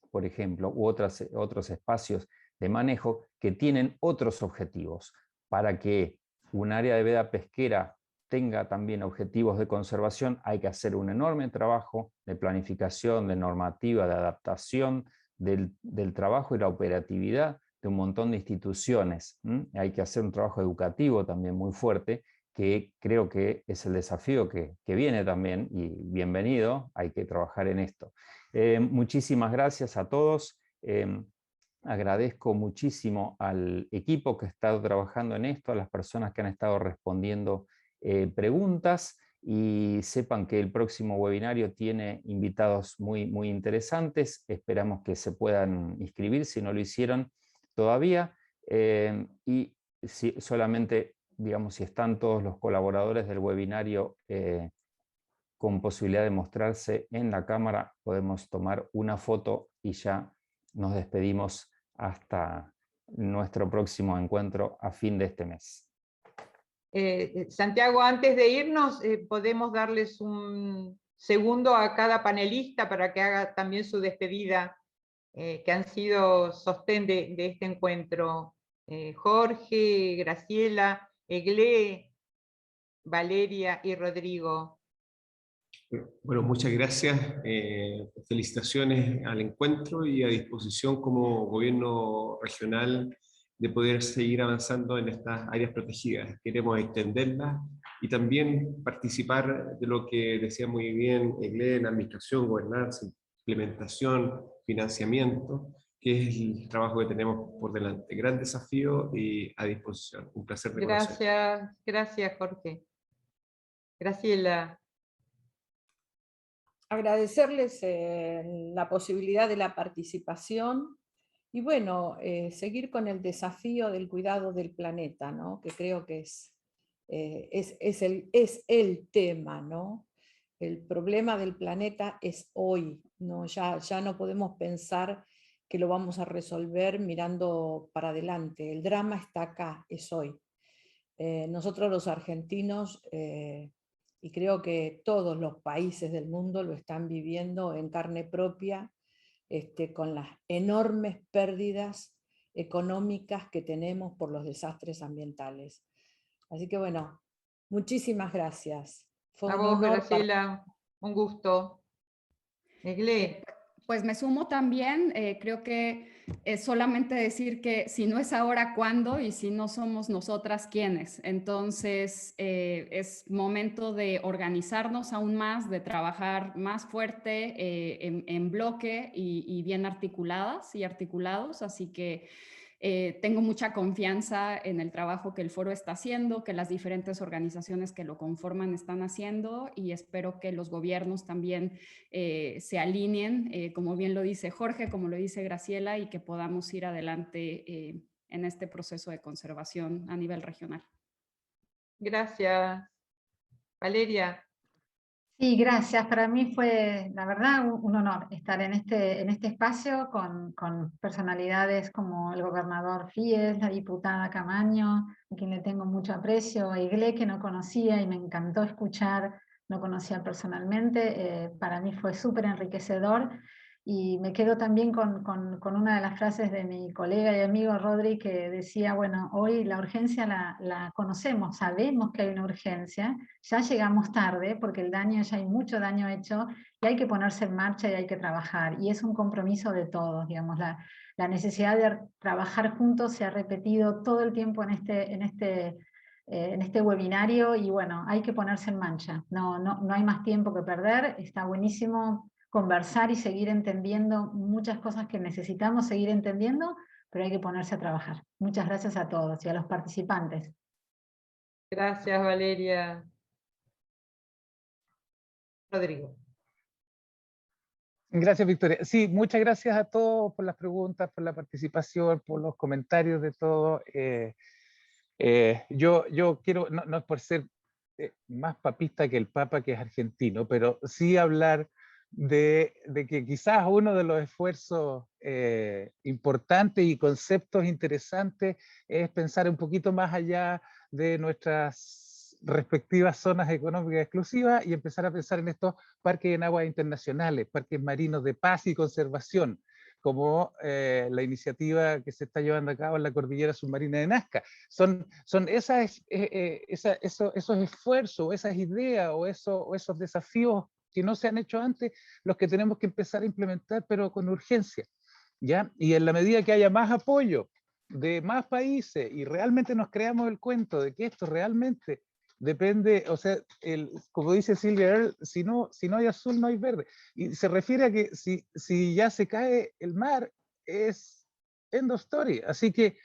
por ejemplo, u otros espacios de manejo que tienen otros objetivos. Para que un área de veda pesquera tenga también objetivos de conservación, hay que hacer un enorme trabajo de planificación, de normativa, de adaptación del trabajo y la operatividad de un montón de instituciones. Hay que hacer un trabajo educativo también muy fuerte, que creo que es el desafío que viene también, y bienvenido, hay que trabajar en esto. Muchísimas gracias a todos. Agradezco muchísimo al equipo que ha estado trabajando en esto, a las personas que han estado respondiendo preguntas, y sepan que el próximo webinario tiene invitados muy, muy interesantes. Esperamos que se puedan inscribir si no lo hicieron todavía, y solamente, digamos, si están todos los colaboradores del webinario con posibilidad de mostrarse en la cámara, podemos tomar una foto y ya nos despedimos hasta nuestro próximo encuentro a fin de este mes. Santiago, antes de irnos, podemos darles un segundo a cada panelista para que haga también su despedida, que han sido sostén de este encuentro. Jorge, Graciela, Eglé, Valeria y Rodrigo. Bueno, muchas gracias. Felicitaciones al encuentro y a disposición como gobierno regional de poder seguir avanzando en estas áreas protegidas. Queremos extenderlas y también participar de lo que decía muy bien Eglé, en administración, gobernanza, implementación, financiamiento, que es el trabajo que tenemos por delante. Gran desafío y a disposición. Un placer de conocer. Gracias, gracias Jorge. Graciela. Agradecerles la posibilidad de la participación y bueno, seguir con el desafío del cuidado del planeta, ¿no? Que creo que es el tema, ¿no? El problema del planeta es hoy, ¿no? Ya no podemos pensar que lo vamos a resolver mirando para adelante. El drama está acá, es hoy. Nosotros los argentinos, y creo que todos los países del mundo lo están viviendo en carne propia, con las enormes pérdidas económicas que tenemos por los desastres ambientales. Así que bueno, muchísimas gracias. Fue a un vos, honor. Graciela, un gusto. Eglé. Pues me sumo también, creo que es solamente decir que si no es ahora, ¿cuándo? Y si no somos nosotras, ¿quiénes? Entonces es momento de organizarnos aún más, de trabajar más fuerte en bloque y bien articuladas y articulados, así que tengo mucha confianza en el trabajo que el foro está haciendo, que las diferentes organizaciones que lo conforman están haciendo, y espero que los gobiernos también se alineen, como bien lo dice Jorge, como lo dice Graciela, y que podamos ir adelante en este proceso de conservación a nivel regional. Gracias. Valeria. Sí, gracias. Para mí fue, la verdad, un honor estar en este espacio con personalidades como el gobernador Fíez, la diputada Camaño, a quien le tengo mucho aprecio, a Eglé, que no conocía y me encantó escuchar, no conocía personalmente. Para mí fue súper enriquecedor. Y me quedo también con una de las frases de mi colega y amigo Rodri, que decía, bueno, hoy la urgencia la conocemos, sabemos que hay una urgencia, ya llegamos tarde porque ya hay mucho daño hecho y hay que ponerse en marcha y hay que trabajar. Y es un compromiso de todos, digamos, la necesidad de trabajar juntos se ha repetido todo el tiempo en este en este webinario, y bueno, hay que ponerse en marcha, no hay más tiempo que perder, está buenísimo conversar y seguir entendiendo muchas cosas que necesitamos seguir entendiendo, pero hay que ponerse a trabajar. Muchas gracias a todos y a los participantes. Gracias, Valeria. Rodrigo. Gracias, Victoria. Sí, muchas gracias a todos por las preguntas, por la participación, por los comentarios de todo. Yo quiero, no es por ser más papista que el Papa, que es argentino, pero sí hablar de que quizás uno de los esfuerzos importantes y conceptos interesantes es pensar un poquito más allá de nuestras respectivas zonas económicas exclusivas y empezar a pensar en estos parques en aguas internacionales, parques marinos de paz y conservación, como la iniciativa que se está llevando a cabo en la cordillera submarina de Nazca. Son esos esfuerzos, esas ideas o esos desafíos que no se han hecho antes, los que tenemos que empezar a implementar, pero con urgencia, ¿ya? Y en la medida que haya más apoyo de más países y realmente nos creamos el cuento de que esto realmente depende, o sea, como dice Silvia Earle, si no hay azul no hay verde, y se refiere a que si ya se cae el mar es end of story, así que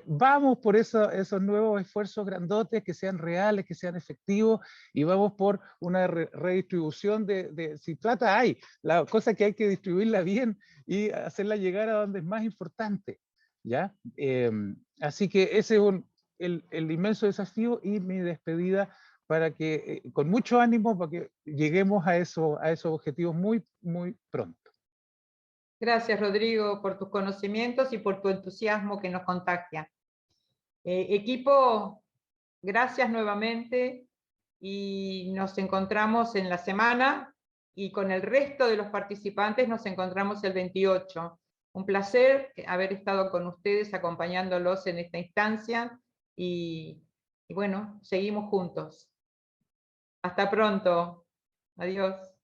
vamos por esos nuevos esfuerzos grandotes que sean reales, que sean efectivos, y vamos por una redistribución si plata hay, la cosa que hay que distribuirla bien y hacerla llegar a donde es más importante, ¿ya? Así que ese es el inmenso desafío y mi despedida para que, con mucho ánimo, para que lleguemos a esos objetivos muy, muy pronto. Gracias, Rodrigo, por tus conocimientos y por tu entusiasmo que nos contagia. Equipo, gracias nuevamente y nos encontramos en la semana y con el resto de los participantes nos encontramos el 28. Un placer haber estado con ustedes acompañándolos en esta instancia y bueno, seguimos juntos. Hasta pronto. Adiós.